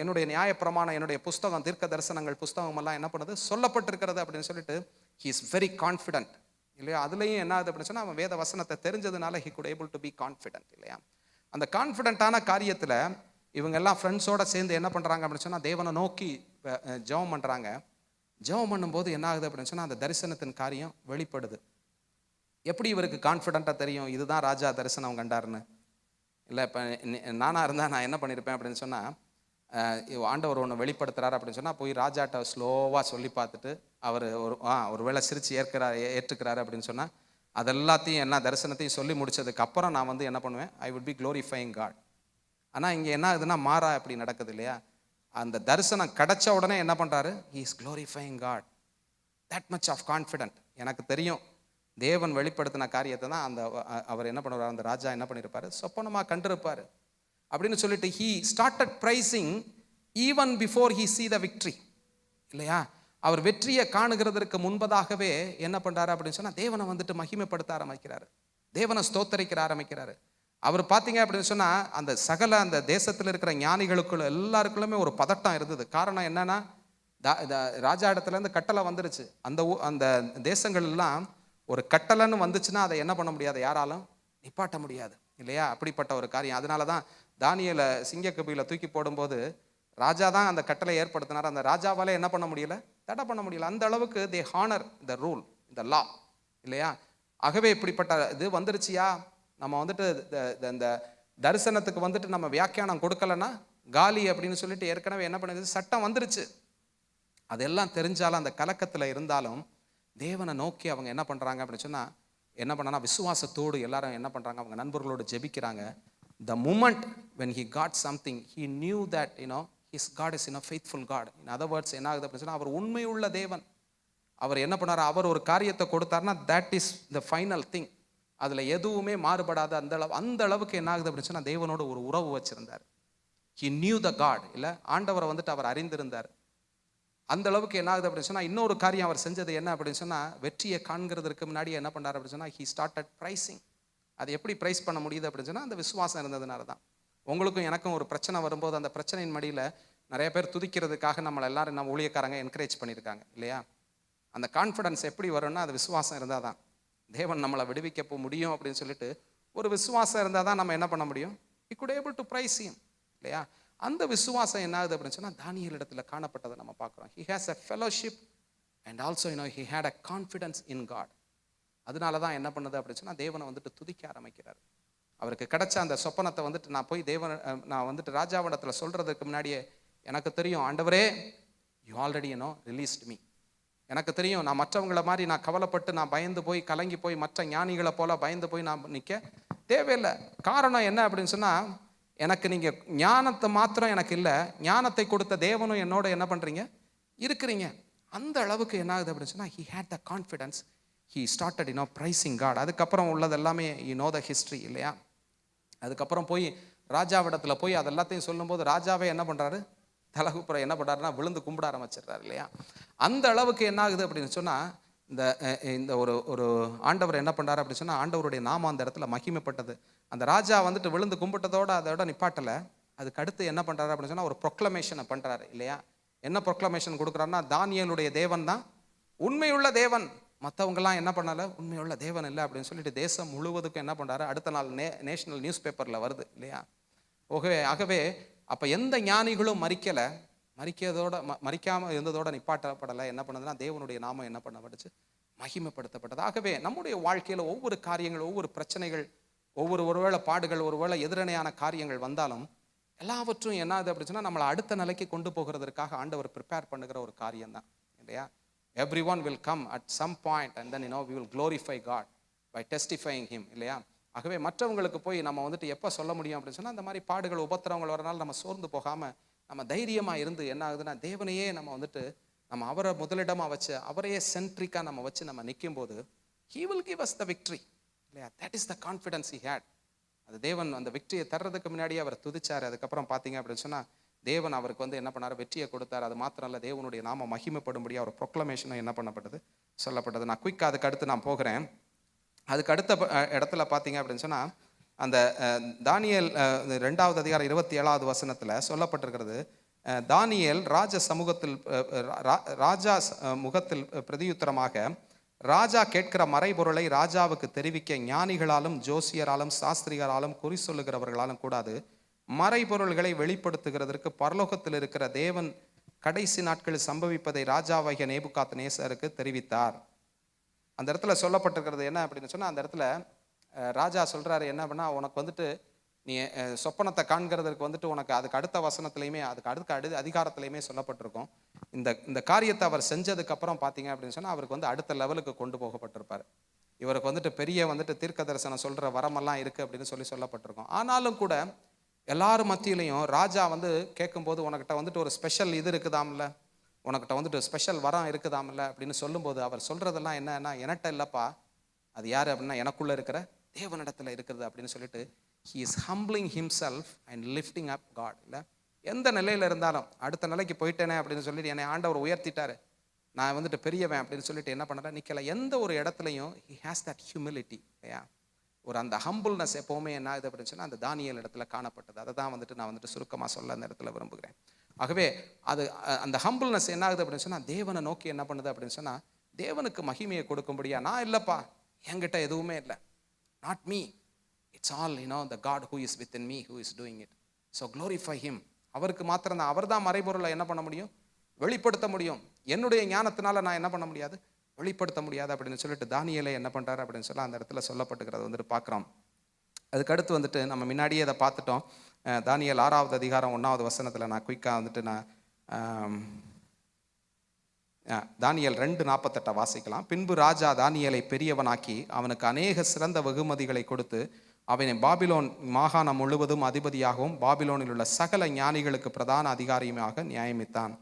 என்னுடைய நியாயப்பிரமாணம், என்னுடைய புஸ்தகம், தீர்க்க தரிசனங்கள் புஸ்தகம் எல்லாம் என்ன பண்ணுது, சொல்லப்பட்டிருக்கிறது அப்படின்னு சொல்லிட்டு he is very confident இல்லையா. அதுலேயும் என்ன ஆகுது அப்படின்னு சொன்னால், அவன் வேத வசனத்தை தெரிஞ்சதுனால he could able to be confident இல்லையா. அந்த கான்ஃபிடென்ட்டான காரியத்தில் இவங்க எல்லாம் ஃப்ரெண்ட்ஸோடு சேர்ந்து என்ன பண்ணுறாங்க அப்படின்னு சொன்னால், தேவனை நோக்கி ஜெபம் பண்ணுறாங்க. ஜெபம் பண்ணும்போது என்ன ஆகுது அப்படின்னு சொன்னால், அந்த தரிசனத்தின் காரியம் வெளிப்படுது. எப்படி இவருக்கு கான்ஃபிடென்ட்டாக தெரியும் இதுதான் ராஜா தரிசனம் கண்டாருன்னு? இல்லை, இப்போ நானாக இருந்தால் நான் என்ன பண்ணியிருப்பேன் அப்படின்னு சொன்னால், ஆண்டவர் ஒன்று வெளிப்படுத்துகிறாரு அப்படின்னு சொன்னால், போய் ராஜாட்ட ஸ்லோவாக சொல்லி பார்த்துட்டு அவர் ஒரு வேளை சிரித்து ஏற்றுக்கிறாரு அப்படின்னு சொன்னால், அதெல்லாத்தையும் எல்லா தரிசனத்தையும் சொல்லி முடிச்சதுக்கு அப்புறம் நான் வந்து என்ன பண்ணுவேன், I would be glorifying God. ஆனால் இங்கே என்ன ஆகுதுன்னா, மாறா அப்படி நடக்குது இல்லையா. அந்த தரிசனம் கிடைச்ச உடனே என்ன பண்ணுறாரு, he is glorifying God. That much of confident. எனக்கு தெரியும் தேவன் வெளிப்படுத்தின காரியத்தை தான் அவர் என்ன பண்ணுவார், அந்த ராஜா என்ன பண்ணியிருப்பார், சொப்பனமாக கண்டிருப்பார் அப்படின்னு சொல்லிட்டு he started praising even before he see the victory இல்லையா. அவர் வெற்றியை காணுகிறதற்கு முன்பதாகவே என்ன பண்ணுறாரு அப்படின்னு சொன்னால், தேவனை வந்துட்டு மகிமைப்படுத்த ஆரம்பிக்கிறாரு, தேவனை ஸ்தோத்தரிக்கிற ஆரம்பிக்கிறாரு. அவர் பார்த்தீங்க அப்படின்னு சொன்னால், அந்த சகல அந்த தேசத்தில் இருக்கிற ஞானிகளுக்குள்ள எல்லாருக்குள்ளுமே ஒரு பதட்டம் இருந்தது. காரணம் என்னன்னா, ராஜா இடத்துலேருந்து கட்டளை வந்துருச்சு. அந்த தேசங்கள் எல்லாம் ஒரு கட்டளைன்னு வந்துச்சுன்னா அதை என்ன பண்ண முடியாது, யாராலும் நிப்பாட்ட முடியாது இல்லையா. அப்படிப்பட்ட ஒரு காரியம். அதனால தான் தானியேலை சிங்கக்கபியில் தூக்கி போடும்போது ராஜா தான் அந்த கட்டளை ஏற்படுத்தினார். அந்த ராஜாவால் என்ன பண்ண முடியல? தடை பண்ண முடியல. அந்த அளவுக்கு தே ஹானர் த ரூல், த லா, இல்லையா? ஆகவே இப்படிப்பட்ட இது வந்துருச்சியா, நம்ம வந்துட்டு இந்த தரிசனத்துக்கு வந்துட்டு நம்ம வியாக்கியானம் கொடுக்கலன்னா காலி அப்படின்னு சொல்லிட்டு ஏற்கனவே என்ன பண்ணுது, சட்டம் வந்துருச்சு. அதெல்லாம் தெரிஞ்சாலும் அந்த கலக்கத்தில் இருந்தாலும் தேவனை நோக்கி அவங்க என்ன பண்ணுறாங்க அப்படின்னு சொன்னால், என்ன பண்ணனா விசுவாசத்தோடு எல்லாரும் என்ன பண்ணுறாங்க, அவங்க நண்பர்களோடு ஜெபிக்கிறாங்க. The moment when he got something, he knew that his God is faithful God. In other words, என்ன ஆகுது அப்படின்னு சொன்னால், அவர் உண்மையுள்ள தேவன். அவர் என்ன பண்ணார், அவர் ஒரு காரியத்தை கொடுத்தாருன்னா that is the final thing. அதில் எதுவுமே மாறுபடாத அந்த அளவுக்கு என்ன ஆகுது அப்படின்னு சொன்னால், தேவனோட ஒரு உறவு வச்சிருந்தார். He knew the God, இல்லை ஆண்டவரை வந்துட்டு அவர் அறிந்திருந்தார். அந்த அளவுக்கு என்ன ஆகுது அப்படின்னு சொன்னால், இன்னொரு காரியம் அவர் செஞ்சது என்ன அப்படின்னு சொன்னால், வெற்றியை காண்கிறதுக்கு முன்னாடி என்ன பண்ணார் அப்படின்னு சொன்னால், he started pricing. அது எப்படி ப்ரைஸ் பண்ண முடியுது அப்படின்னு சொன்னால், அந்த விசுவாசம் இருந்ததுனால தான். உங்களுக்கும் எனக்கும் ஒரு பிரச்சனை வரும்போது அந்த பிரச்சனையின் மடியில் நிறைய பேர் துதிக்கிறதுக்காக நம்மளை எல்லாரும் நம்ம ஊழியக்காரங்க என்கரேஜ் பண்ணியிருக்காங்க, இல்லையா? அந்த கான்ஃபிடன்ஸ் எப்படி வரும்னா, அது விசுவாசம் இருந்தால் தான். தேவன் நம்மளை விடுவிக்க முடியும் அப்படின்னு சொல்லிட்டு ஒரு விசுவாசம் இருந்தால் தான் நம்ம என்ன பண்ண முடியும், he could able to price him, இல்லையா? அந்த விசுவாசம் என்ன ஆகுது அப்படின்னு சொன்னால், தானியேல் இடத்துல காணப்பட்டதை நம்ம பார்க்குறோம். he has a fellowship and also he had a confidence in God. அதனால தான் என்ன பண்ணுது அப்படின்னு சொன்னால், தேவனை வந்துட்டு துதிக்க ஆரம்பிக்கிறார். அவருக்கு கிடைச்ச அந்த சொப்பனத்தை வந்துட்டு நான் வந்துட்டு ராஜாவிடத்தில் சொல்கிறதுக்கு முன்னாடியே எனக்கு தெரியும், ஆண்டவரே யூ ஆல்ரெடி ரிலீஸ்ட் மீ. எனக்கு தெரியும், நான் மற்றவங்கள மாதிரி நான் கவலைப்பட்டு நான் பயந்து போய் கலங்கி போய் மற்ற ஞானிகளை போல பயந்து போய் நான் நிற்க தேவையில்லை. காரணம் என்ன அப்படின்னு சொன்னால், எனக்கு நீங்கள் ஞானத்தை மாத்திரம் எனக்கு இல்லை, ஞானத்தை கொடுத்த தேவனும் என்னோட என்ன பண்ணுறீங்க, இருக்கிறீங்க. அந்த அளவுக்கு என்ன ஆகுது அப்படின்னு சொன்னால், he had the confidence. He started pricing God. அதுக்கப்புறம் உள்ளது எல்லாமே the history, இல்லையா? அதுக்கப்புறம் போய் ராஜாவிடத்தில் போய் அது எல்லாத்தையும் சொல்லும்போது ராஜாவே என்ன பண்ணுறாரு, தலகுப்புறம் என்ன பண்ணுறாருன்னா விழுந்து கும்பிட ஆரம்பிச்சிடுறாரு, இல்லையா? அந்த அளவுக்கு என்ன ஆகுது அப்படின்னு சொன்னால், இந்த ஒரு ஆண்டவர் என்ன பண்ணுறாரு அப்படின்னு சொன்னால், ஆண்டவருடைய நாமம் அந்த இடத்துல மகிமைப்பட்டது. அந்த ராஜா வந்துட்டு விழுந்து கும்பிட்டதோடு அதோட நிப்பாட்டலை. அதுக்கு அடுத்து என்ன பண்ணுறாரு அப்படின்னு சொன்னால், ஒரு ப்ரொக்ளமேஷனை பண்ணுறாரு, இல்லையா? என்ன ப்ரொக்ளமேஷன் கொடுக்குறாருன்னா, தானியேலுடைய தேவன் தான் உண்மையுள்ள தேவன், மற்றவங்கெல்லாம் என்ன பண்ணலை, உண்மையுள்ள தேவன் இல்லை அப்படின்னு சொல்லிட்டு தேசம் முழுவதுக்கும் என்ன பண்ணுறாரு, அடுத்த நாள் நேஷனல் நியூஸ் பேப்பரில் வருது, இல்லையா? ஆகவே அப்போ எந்த ஞானிகளும் மறிக்காமல் இருந்ததோட நிப்பாட்டப்படலை. என்ன பண்ணதுன்னா, தேவனுடைய நாமம் என்ன பண்ணப்பட்டுச்சு, மகிமைப்படுத்தப்பட்டது. ஆகவே நம்முடைய வாழ்க்கையில் ஒவ்வொரு காரியங்கள், ஒவ்வொரு பிரச்சனைகள், ஒருவேளை பாடுகள், ஒருவேளை எதிரணையான காரியங்கள் வந்தாலும் எல்லாவற்றும் என்ன ஆகுது அப்படின்னு சொன்னால், நம்மளை அடுத்த நிலைக்கு கொண்டு போகிறதுக்காக ஆண்டவர் ப்ரிப்பேர் பண்ணுகிற ஒரு காரியம் தான், இல்லையா? Everyone will come at some point and then we will glorify God by testifying him, இல்லையா? ஆகவே மற்றவங்களுக்கு போய் நம்ம வந்துட்டு எப்போ சொல்ல முடியும் அப்படின்னு சொன்னால், அந்த மாதிரி பாடுகள் உபத்திரவங்கள் வரனால நம்ம சோர்ந்து போகாமல் நம்ம தைரியமாக இருந்து என்ன ஆகுதுன்னா, தேவனையே நம்ம வந்துட்டு நம்ம அவரை முதலிடமாக வச்சு அவரையே சென்ட்ரிக்காக நம்ம வச்சு நம்ம நிற்கும் போது he will give us the victory, இல்லையா? That is the confidence he had. அது தேவன் அந்த வெற்றியை தர்றதுக்கு முன்னாடியே அவர் துதிச்சார். அதுக்கப்புறம் பார்த்தீங்க அப்படின்னு சொன்னால், தேவன் அவருக்கு என்ன பண்ணார், வெற்றியை கொடுத்தார். அது மாத்திரம் இல்லை, தேவனுடைய நாம மகிமைப்படும்படியாக ஒரு ப்ரொக்ளமேஷனை என்ன பண்ணப்பட்டது, சொல்லப்பட்டது. நான் குயிக்காக அதுக்கு அடுத்து நான் போகிறேன். அதுக்கு அடுத்த இடத்துல பார்த்தீங்க அப்படின்னு சொன்னால், அந்த தானியேல் 2வது அதிகாரம் 27வது வசனத்தில் சொல்லப்பட்டிருக்கிறது, தானியேல் ராஜா முகத்தில் பிரதியுத்தரமாக ராஜா கேட்கிற மறைபொருளை ராஜாவுக்கு தெரிவிக்க ஞானிகளாலும் ஜோசியராலும் சாஸ்திரிகளாலும் குறி சொல்லுகிறவர்களாலும் கூடாது. மறைபொருள்களை வெளிப்படுத்துகிறதற்கு பரலோகத்தில் இருக்கிற தேவன் கடைசி நாட்களில் சம்பவிப்பதை ராஜாவாகிய நேபுகாத்நேசருக்கு தெரிவித்தார். அந்த இடத்துல சொல்லப்பட்டிருக்கிறது என்ன அப்படின்னு சொன்னால், அந்த இடத்துல ராஜா சொல்கிறாரு என்ன அப்படின்னா, உனக்கு வந்துட்டு நீ சொப்பனத்தை காண்கிறதுக்கு வந்துட்டு உனக்கு அதுக்கு அடுத்த வசனத்துலையுமே அதுக்கு அடுத்த அதிகாரத்துலையுமே சொல்லப்பட்டிருக்கும். இந்த காரியத்தை அவர் செஞ்சதுக்கப்புறம் பார்த்தீங்க அப்படின்னு சொன்னால், அவருக்கு அடுத்த லெவலுக்கு கொண்டு போகப்பட்டிருப்பார். இவருக்கு பெரிய தீர்க்க தரிசனம் சொல்கிற வரமெல்லாம் இருக்குது அப்படின்னு சொல்லப்பட்டிருக்கும். ஆனாலும் கூட எல்லாரும் மத்தியிலையும் ராஜா கேட்கும்போது, உனக்கிட்ட ஒரு ஸ்பெஷல் இது இருக்குதாம்ல, உனக்கிட்ட ஸ்பெஷல் வரம் இருக்குதாம்ல அப்படின்னு சொல்லும்போது, அவர் சொல்கிறதெல்லாம் என்னன்னா, என்கிட்ட இல்லைப்பா, அது யார் அப்படின்னா எனக்குள்ளே இருக்கிற தேவனிடத்தில் இருக்கிறது அப்படின்னு சொல்லிட்டு he is humbling himself and lifting up God. இல்லை, எந்த நிலையில் இருந்தாலும் அடுத்த நிலைக்கு போயிட்டேனே அப்படின்னு சொல்லிட்டு என்னை ஆண்டவர் உயர்த்திட்டாரு, நான் பெரியவன் அப்படின்னு சொல்லிட்டு என்ன பண்ணுறேன் நிற்கல. எந்த ஒரு இடத்துலையும் he has that humility, இல்லையா? ஒரு அந்த ஹம்பிள்னஸ் எப்போவுமே என்ன ஆகுது அப்படின்னு சொன்னால், அந்த தானியேல் இடத்துல காணப்பட்டது. அதை தான் நான் சுருக்கமாக சொல்ல அந்த இடத்துல விரும்புகிறேன். ஆகவே அந்த ஹம்பிள்னஸ் என்ன ஆகுது அப்படின்னு சொன்னால், தேவனை நோக்கி என்ன பண்ணுது அப்படின்னு சொன்னால், தேவனுக்கு மகிமையை கொடுக்கும்படியா, நான் இல்லைப்பா, என்கிட்ட எதுவுமே இல்லை, not me, it's all the God who is within me who is doing it, so glorify him அவருக்கு மாத்திரம் அவர் தான் மறைபொருளை என்ன பண்ண முடியும், வெளிப்படுத்த முடியும். என்னுடைய ஞானத்தினால நான் என்ன பண்ண முடியாது, வெளிப்படுத்த முடியாது அப்படின்னு சொல்லிட்டு தானியேலை என்ன பண்றாரு அப்படின்னு சொல்லி அந்த இடத்துல சொல்லப்பட்டுக்கிறது வந்துட்டு பார்க்குறோம். அதுக்கடுத்து வந்துட்டு நம்ம முன்னாடியே அதை பார்த்துட்டோம். தானியேல் 6வது அதிகாரம் 1வது வசனத்தில் நான் குயிக்காக வந்துட்டு நான் தானியேல் 2:48 வாசிக்கலாம். பின்பு ராஜா தானியேலை பெரியவனாக்கி அவனுக்கு அநேக சிறந்த வெகுமதிகளை கொடுத்து அவனை பாபிலோன் மாகாணம் முழுவதும் அதிபதியாகவும் பாபிலோனில் உள்ள சகல ஞானிகளுக்கு பிரதான அதிகாரியுமாக நியமித்தான்.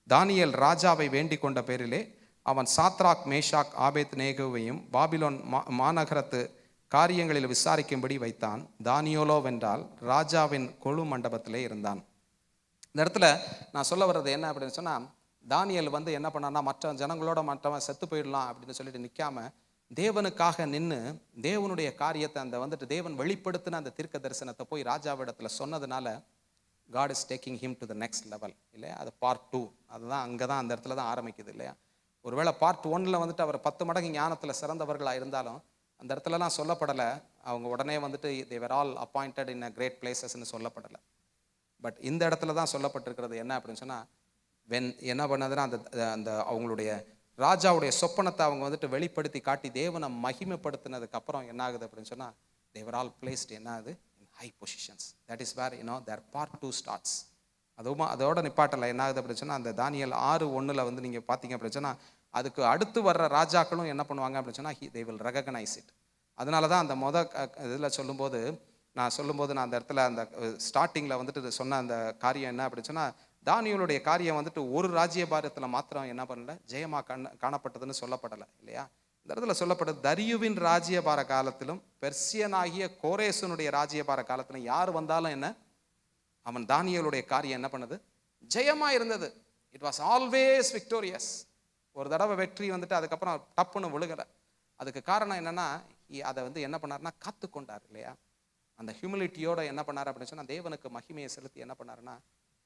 தானியேல் ராஜாவை வேண்டிக் கொண்ட பேரிலே அவன் சாத்ராக் மேஷாக் ஆபேத் நேகுவையும் பாபிலோன் மாநகரத்து காரியங்களில் விசாரிக்கும்படி வைத்தான். தானியேலோ வென்றால் ராஜாவின் கொழு மண்டபத்திலே இருந்தான். இந்த இடத்துல நான் சொல்ல வர்றது என்ன அப்படின்னு சொன்னால், தானியேல் வந்து என்ன பண்ணான்னா, மற்ற ஜனங்களோட மற்றவன் செத்து போயிடலாம் அப்படின்னு சொல்லிட்டு நிற்காம தேவனுக்காக நின்று தேவனுடைய காரியத்தை அந்த வந்துட்டு தேவன் வெளிப்படுத்தின அந்த தீர்க்க தரிசனத்தை போய் ராஜாவிடத்தில் சொன்னதுனால God is taking him to the next level இல்லையா. அது பார்ட் 2, அதுதான் அங்கே தான் அந்த இடத்துல தான் ஆரம்பிக்குது இல்லையா. ஒருவேளை பார்ட் 1 வந்துட்டு அவர் 10 மடங்கு ஞானத்தில் சிறந்தவர்களாக இருந்தாலும் அந்த இடத்துலலாம் சொல்லப்படலை அவங்க உடனே வந்துட்டு they were all appointed in a great placesன்னு சொல்லப்படலை. பட் இந்த இடத்துல தான் சொல்லப்பட்டிருக்கிறது என்ன அப்படின்னு சொன்னால், என்ன பண்ணதுன்னா அந்த அந்த அவங்களுடைய ராஜாவுடைய சொப்பனத்தை அவங்க வந்துட்டு வெளிப்படுத்தி காட்டி தேவனை மகிமைப்படுத்தினதுக்கு அப்புறம் என்ன ஆகுது அப்படின்னு சொன்னால், they were all placed என்ன ஆகுது in high positions. That is where their part 2 starts. அதுவும் அதோட நிப்பாட்டலை. என்ன ஆகுது அப்படின்னு சொன்னால், அந்த தானியேல் 6:1 வந்து நீங்கள் பார்த்தீங்க அப்படின்னு சொன்னால் அதுக்கு அடுத்து வர்ற ராஜாக்களும் என்ன பண்ணுவாங்க அப்படின்னு சொன்னால் they will recognize it. அதனால தான் அந்த இதில் சொல்லும்போது நான் அந்த இடத்துல அந்த ஸ்டார்டிங்கில் வந்துட்டு சொன்ன அந்த காரியம் என்ன அப்படின்னு சொன்னால், தானியேலுடைய காரியம் வந்துட்டு ஒரு ராஜ்யபாரத்தில் மாத்திரம் என்ன பண்ணல, ஜெயமாக காணப்பட்டதுன்னு சொல்லப்படலை இல்லையா. இந்த இடத்துல சொல்லப்பட்டது தரியுவின் ராஜ்யபார காலத்திலும் பெர்சியனாகிய கோரேசனுடைய ராஜ்யபார காலத்திலும் யார் வந்தாலும் என்ன, அவன் தானியேலுடைய காரியம் என்ன பண்ணுது, ஜெயமாக இருந்தது. It was always victorious. ஒரு தடவை வெற்றி வந்துட்டு அதுக்கப்புறம் டப்புன்னு விழுகலை. அதுக்கு காரணம் என்னன்னா, அதை வந்து என்ன பண்ணாருன்னா காத்து கொண்டார் இல்லையா. அந்த ஹியூமிலிட்டியோட என்ன பண்ணார் அப்படின்னு சொன்னால் தேவனுக்கு மகிமையை செலுத்தி என்ன பண்ணாருன்னா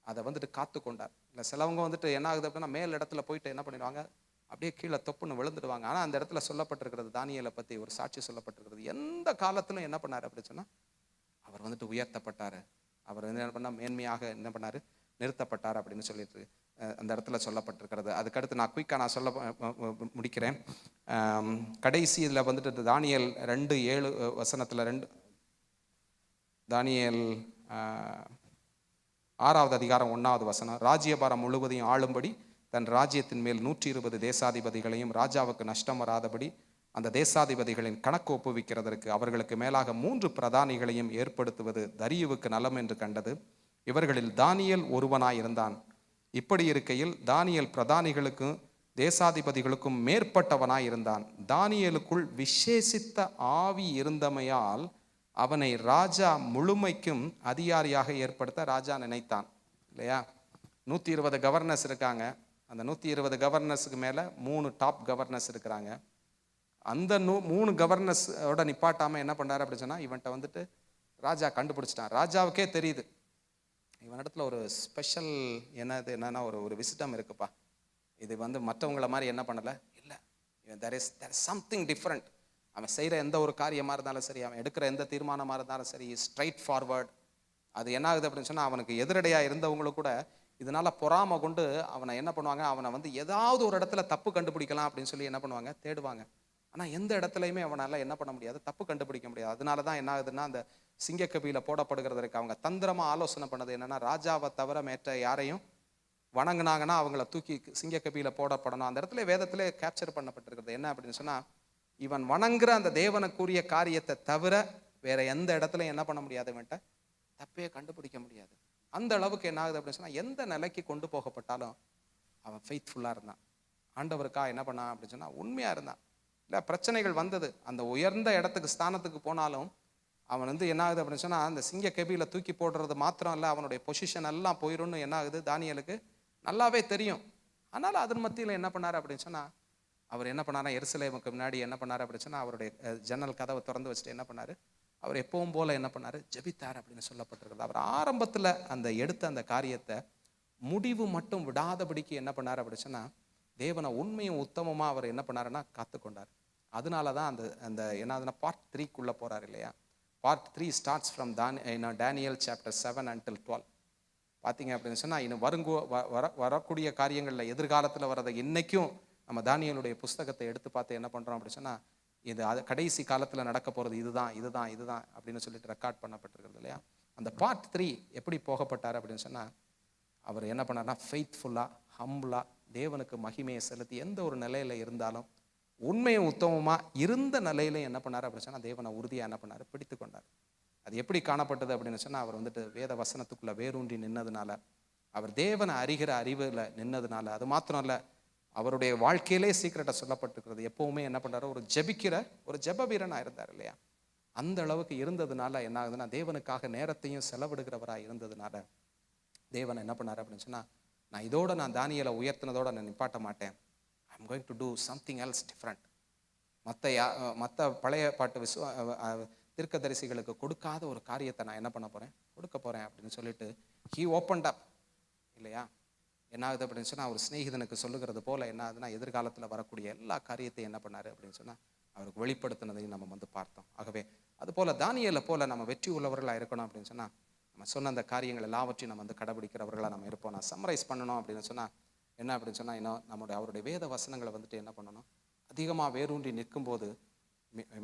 அதை வந்துட்டு காத்து கொண்டார். இல்லை சிலவங்க வந்துட்டு என்ன ஆகுது அப்படின்னா மேல் இடத்துல போயிட்டு என்ன பண்ணிடுவாங்க, அப்படியே கீழே தொப்புன்னு விழுந்துடுவாங்க. ஆனால் அந்த இடத்துல சொல்லப்பட்டிருக்கிறது தானியேலை பற்றி ஒரு சாட்சி சொல்லப்பட்டிருக்கிறது. எந்த காலத்திலும் என்ன பண்ணார் அப்படின்னு சொன்னால் அவர் வந்துட்டு உயர்த்தப்பட்டார். அவர் வந்து என்ன பண்ணால் மேன்மையாக என்ன பண்ணார், நிறுத்தப்பட்டார் அப்படின்னு சொல்லிட்டு அந்த இடத்துல சொல்லப்பட்டிருக்கிறது. அதுக்கடுத்து நான் குயிக்காக சொல்ல முடிக்கிறேன். கடைசி இதில் வந்துட்டு தானியேல் 2:7 தானியேல் 6வது அதிகாரம் 1வது வசனம், ராஜ்யபாரம் முழுவதையும் ஆளும்படி தன் ராஜ்யத்தின் மேல் 120 தேசாதிபதிகளையும் ராஜாவுக்கு நஷ்டம் வராதபடி அந்த தேசாதிபதிகளின் கணக்கு ஒப்புவிக்கிறதற்கு அவர்களுக்கு மேலாக 3 பிரதானிகளையும் ஏற்படுத்துவது தரியுவுக்கு நலம் என்று கண்டது. இவர்களில் தானியேல் ஒருவனாய் இருந்தான். இப்படி இருக்கையில் தானியேல் பிரதானிகளுக்கும் தேசாதிபதிகளுக்கும் மேற்பட்டவனாய் இருந்தான். தானியேலுக்குள் விசேஷித்த ஆவி இருந்தமையால் அவனை ராஜா முழுமைக்கும் அதிகாரியாக ஏற்படுத்த ராஜா நினைத்தான் இல்லையா. 120 கவர்னர்ஸ் இருக்காங்க. அந்த 120 கவர்னர்ஸுக்கு மேலே 3 டாப் கவர்னர்ஸ் இருக்கிறாங்க. அந்த 3 கவர்னர்ஸோட நிப்பாட்டாமல் என்ன பண்ணுறாரு அப்படின்னு சொன்னால், இவன்கிட்ட வந்துட்டு ராஜா கண்டுபிடிச்சிட்டான். ராஜாவுக்கே தெரியுது இவனிடத்துல ஒரு ஸ்பெஷல் என்னன்னா ஒரு விசிட்டம் இருக்குப்பா. இது வந்து மற்றவங்கள மாதிரி என்ன பண்ணலை இல்லை, there is something different. அவன் செய்கிற எந்த ஒரு காரியமாக இருந்தாலும் சரி, அவன் எடுக்கிற எந்த தீர்மானமாக இருந்தாலும் சரி, ஸ்ட்ரைட் ஃபார்வர்ட். அது என்ன ஆகுது அப்படின்னு சொன்னால் அவனுக்கு எதிரடையாக இருந்தவங்களும் கூட இதனால் பொறாமை கொண்டு அவனை என்ன பண்ணுவாங்க, அவனை வந்து ஏதாவது ஒரு இடத்துல தப்பு கண்டுபிடிக்கலாம் அப்படின்னு சொல்லி என்ன பண்ணுவாங்க, தேடுவாங்க. ஆனால் எந்த இடத்துலையுமே அவனால் என்ன பண்ண முடியாது, தப்பு கண்டுபிடிக்க முடியாது. அதனால தான் என்ன ஆகுதுன்னா அந்த சிங்கக்கபியில் போடப்படுகிறதற்கு அவங்க தந்திரமாக ஆலோசனை பண்ணது என்னென்னா, ராஜாவை தவிர மேற்ற யாரையும் வணங்கினாங்கன்னா அவங்கள தூக்கி சிங்கக்கபியில் போடப்படணும். அந்த இடத்துல வேதத்திலே கேப்சர் பண்ணப்பட்டிருக்கிறது என்ன அப்படின்னு சொன்னால், இவன் வணங்குற அந்த தேவனுக்குரிய காரியத்தை தவிர வேற எந்த இடத்துலையும் என்ன பண்ண முடியாது, இவன்ட்ட தப்பே கண்டுபிடிக்க முடியாது. அந்த அளவுக்கு என்ன ஆகுது அப்படின்னு சொன்னால் எந்த நிலைக்கு கொண்டு போகப்பட்டாலும் அவன் ஃபெய்த்ஃபுல்லாக இருந்தான். ஆண்டவருக்கா என்ன பண்ணான் அப்படின்னு சொன்னால் உண்மையாக இருந்தான். இல்லை பிரச்சனைகள் வந்தது, அந்த உயர்ந்த இடத்துக்கு ஸ்தானத்துக்கு போனாலும் அவன் வந்து என்ன ஆகுது அப்படின்னு சொன்னால் அந்த சிங்க கெபியில் தூக்கி போடுறது மாத்திரம் இல்லை, அவனுடைய பொசிஷன் எல்லாம் போயிடும்னு என்ன ஆகுது தானியேலுக்கு நல்லாவே தெரியும். அதனால் அதன் மத்தியில் என்ன பண்ணார் அப்படின்னு சொன்னால் அவர் என்ன பண்ணாரா, எருசலேமுக்கு முன்னாடி என்ன பண்ணார் அப்படின்னு சொன்னால் அவருடைய ஜன்னல் கதவை திறந்து வச்சுட்டு என்ன பண்ணார், அவர் எப்பவும் போல என்ன பண்ணார், ஜெபித்தார் அப்படின்னு சொல்லப்பட்டிருக்கிறது. அவர் ஆரம்பத்தில் அந்த எடுத்த அந்த காரியத்தை முடிவு மட்டும் விடாதபடிக்கு என்ன பண்ணார் அப்படின்னு சொன்னால் தேவனை உண்மையும் உத்தமமாக அவர் என்ன பண்ணாருன்னா காத்துக்கொண்டார். அதனால தான் அந்த அந்த என்னதுன்னா பார்ட் 3க்குள்ளே போகிறார் இல்லையா. Part 3 starts from Daniel chapter 7 until 12. பார்த்தீங்க அப்படின்னு சொன்னால் இன்னும் வரக்கூடிய காரியங்களில் எதிர்காலத்தில் வரதை இன்னைக்கும் நம்ம தானியேலுடைய புஸ்தகத்தை எடுத்து பார்த்து என்ன பண்ணுறோம் அப்படின்னு சொன்னால் இது அது கடைசி காலத்தில் நடக்க போகிறது இதுதான் அப்படின்னு சொல்லிட்டு ரெக்கார்ட் பண்ணப்பட்டிருக்கிறது இல்லையா. அந்த பார்ட் 3 எப்படி போகப்பட்டார் அப்படின்னு சொன்னால், அவர் என்ன பண்ணார்னா ஃபெய்த்ஃபுல்லாக ஹம்பிளாக தேவனுக்கு மகிமையை செலுத்தி எந்த ஒரு நிலையில் இருந்தாலும் உண்மையை உத்தமமாக இருந்த நிலையில என்ன பண்ணார் அப்படின்னு சொன்னால் தேவனை உறுதியாக என்ன பண்ணார், பிடித்து கொண்டார். அது எப்படி காணப்பட்டது அப்படின்னு சொன்னால், அவர் வந்துட்டு வேத வசனத்துக்குள்ளே வேரூன்றி நின்னதுனால, அவர் தேவனை அறிகிற அறிவில் நின்னதுனால, அது மாத்திரம் இல்லை அவருடைய வாழ்க்கையிலே சீக்கிரட்டை சொல்லப்பட்டிருக்கிறது, எப்பவுமே என்ன பண்ணுறாரு, ஒரு ஜெபிக்கிற ஒரு ஜெப வீரனாக இருந்தார் இல்லையா. அந்த அளவுக்கு இருந்ததுனால என்ன ஆகுதுன்னா, தேவனுக்காக நேரத்தையும் செலவிடுகிறவராக இருந்ததுனால தேவன் என்ன பண்ணார் அப்படின்னு சொன்னால், நான் இதோட நான் தானியேலை உயர்த்தினதோட நான் நிப்பாட்ட மாட்டேன். I'm going to do something else different. மற்ற பழைய பாட்டு தீர்க்கதரிசிகளுக்கு கொடுக்காத ஒரு காரியத்தை நான் என்ன பண்ண போகிறேன், கொடுக்க போகிறேன் அப்படின்னு சொல்லிட்டு ஹீ ஓப்பன்ட் அப் இல்லையா. என்ன ஆகுது அப்படின்னு சொன்னால், அவர் சிநேகிதனுக்கு சொல்லுகிறது போல் என்ன ஆகுதுன்னா, எதிர்காலத்தில் வரக்கூடிய எல்லா காரியத்தையும் என்ன பண்ணார் அப்படின்னு சொன்னால் அவருக்கு வெளிப்படுத்தினதையும் நம்ம வந்து பார்த்தோம். ஆகவே அதுபோல் தானியேலை போல் நம்ம வெற்றி உள்ளவர்களாக இருக்கணும் அப்படின்னு சொன்னால், நம்ம சொன்ன அந்த காரியங்கள் எல்லாவற்றையும் நம்ம வந்து கடைபிடிக்கிறவர்களாக நம்ம இருப்போம். நான் சம்மரைஸ் பண்ணணும் அப்படின்னு சொன்னால் என்ன அப்படின்னு சொன்னால், இன்னும் அவருடைய வேத வசனங்களை வந்துட்டு என்ன பண்ணணும், அதிகமாக வேரூன்றி நிற்கும்போது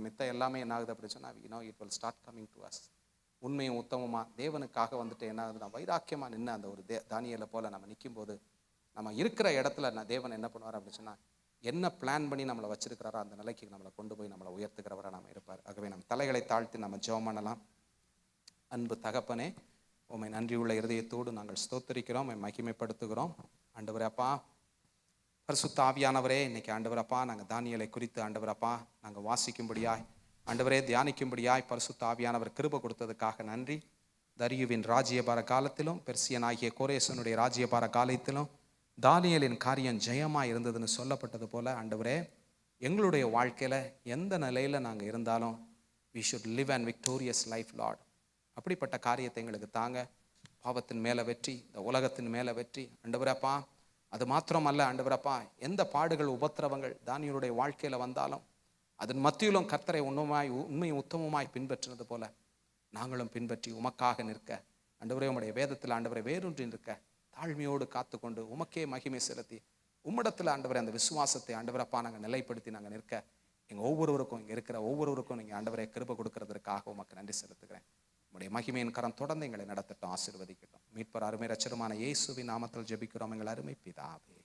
மித்த எல்லாமே என்ன ஆகுது அப்படின்னு சொன்னால், it will start coming to us. உண்மையும் உத்தமமாக தேவனுக்காக வந்துட்டு என்ன ஆகுதுன்னா, வைராக்கியமாக நின்று அந்த ஒரு தானியேலை போல் நம்ம நிற்கும்போது நம்ம இருக்கிற இடத்துல தேவன் என்ன பண்ணுவார் அப்படின்னு சொன்னால், என்ன பிளான் பண்ணி நம்மளை வச்சிருக்கிறாரோ அந்த நிலைக்கு நம்மளை கொண்டு போய் நம்மளை உயர்த்துக்கிறவராக நம்ம இருப்பார். ஆகவே நம்ம தலைகளை தாழ்த்தி நம்ம ஜெபம் பண்ணலாம். அன்பு தகப்பனே, உம்மை நன்றியுள்ள இருதயத்தோடு நாங்கள் ஸ்தோத்திரிக்கிறோம், உம்மை மகிமைப்படுத்துகிறோம். ஆண்டவரே அப்பா, பரிசுத்த ஆவியானவரே, இன்னைக்கு ஆண்டவர் அப்பா நாங்கள் தானியேலை குறித்து ஆண்டவர் அப்பா நாங்கள் வாசிக்கும்படியாய் ஆண்டவரே தியானிக்கும்படியாய் பரிசுத்த ஆவியானவர் கிருபை கொடுத்ததுக்காக நன்றி. தரியுவின் ராஜ்யபார காலத்திலும் பெர்சியனாகிய கோரேசனுடைய ராஜ்யபார காலத்திலும் தானியேலின் காரியம் ஜெயமாக இருந்ததுன்னு சொல்லப்பட்டது போல ஆண்டவரே, எங்களுடைய வாழ்க்கையில் எந்த நிலையில் நாங்கள் இருந்தாலும் we should live an victorious life Lord. அப்படிப்பட்ட காரியத்தை எங்களுக்கு தாங்க. பாவத்தின் மேலே வெற்றி, இந்த உலகத்தின் மேலே வெற்றி ஆண்டவரப்பா. அது மாத்திரமல்ல ஆண்டவரப்பா, எந்த பாடுகள் உபத்திரவங்கள் தானியேலுடைய வாழ்க்கையில் வந்தாலும் அதன் மத்தியிலும் கர்த்தரை உண்மையும் உத்தமமாய் பின்பற்றினது போல நாங்களும் பின்பற்றி உமக்காக நிற்க ஆண்டவரே, உம்முடைய வேதத்தில் ஆண்டவரை வேரூன்றி நிற்க தாழ்மையோடு காத்துக்கொண்டு உமக்கே மகிமை செலுத்தி உம்மிடத்தில் ஆண்டவரை அந்த விசுவாசத்தை ஆண்டவரப்பா நாங்கள் நிலைப்படுத்தி நாங்கள் நிற்க எங்கள் ஒவ்வொருவருக்கும் இங்கே இருக்கிற ஒவ்வொருவருக்கும் நீங்கள் ஆண்டவரை கிருபை கொடுக்கறதற்காக உமக்கு நன்றி செலுத்துகிறேன். உம்முடைய மகிமையின் கரம் தொடர்ந்து எங்களை நடத்தட்டும், ஆசீர்வதிக்கட்டும். மீட்பர் அருமை இரட்சகருமான இயேசுவின் நாமத்தில் ஜெபிக்கிறோம் எங்கள் அருமை பிதாவே.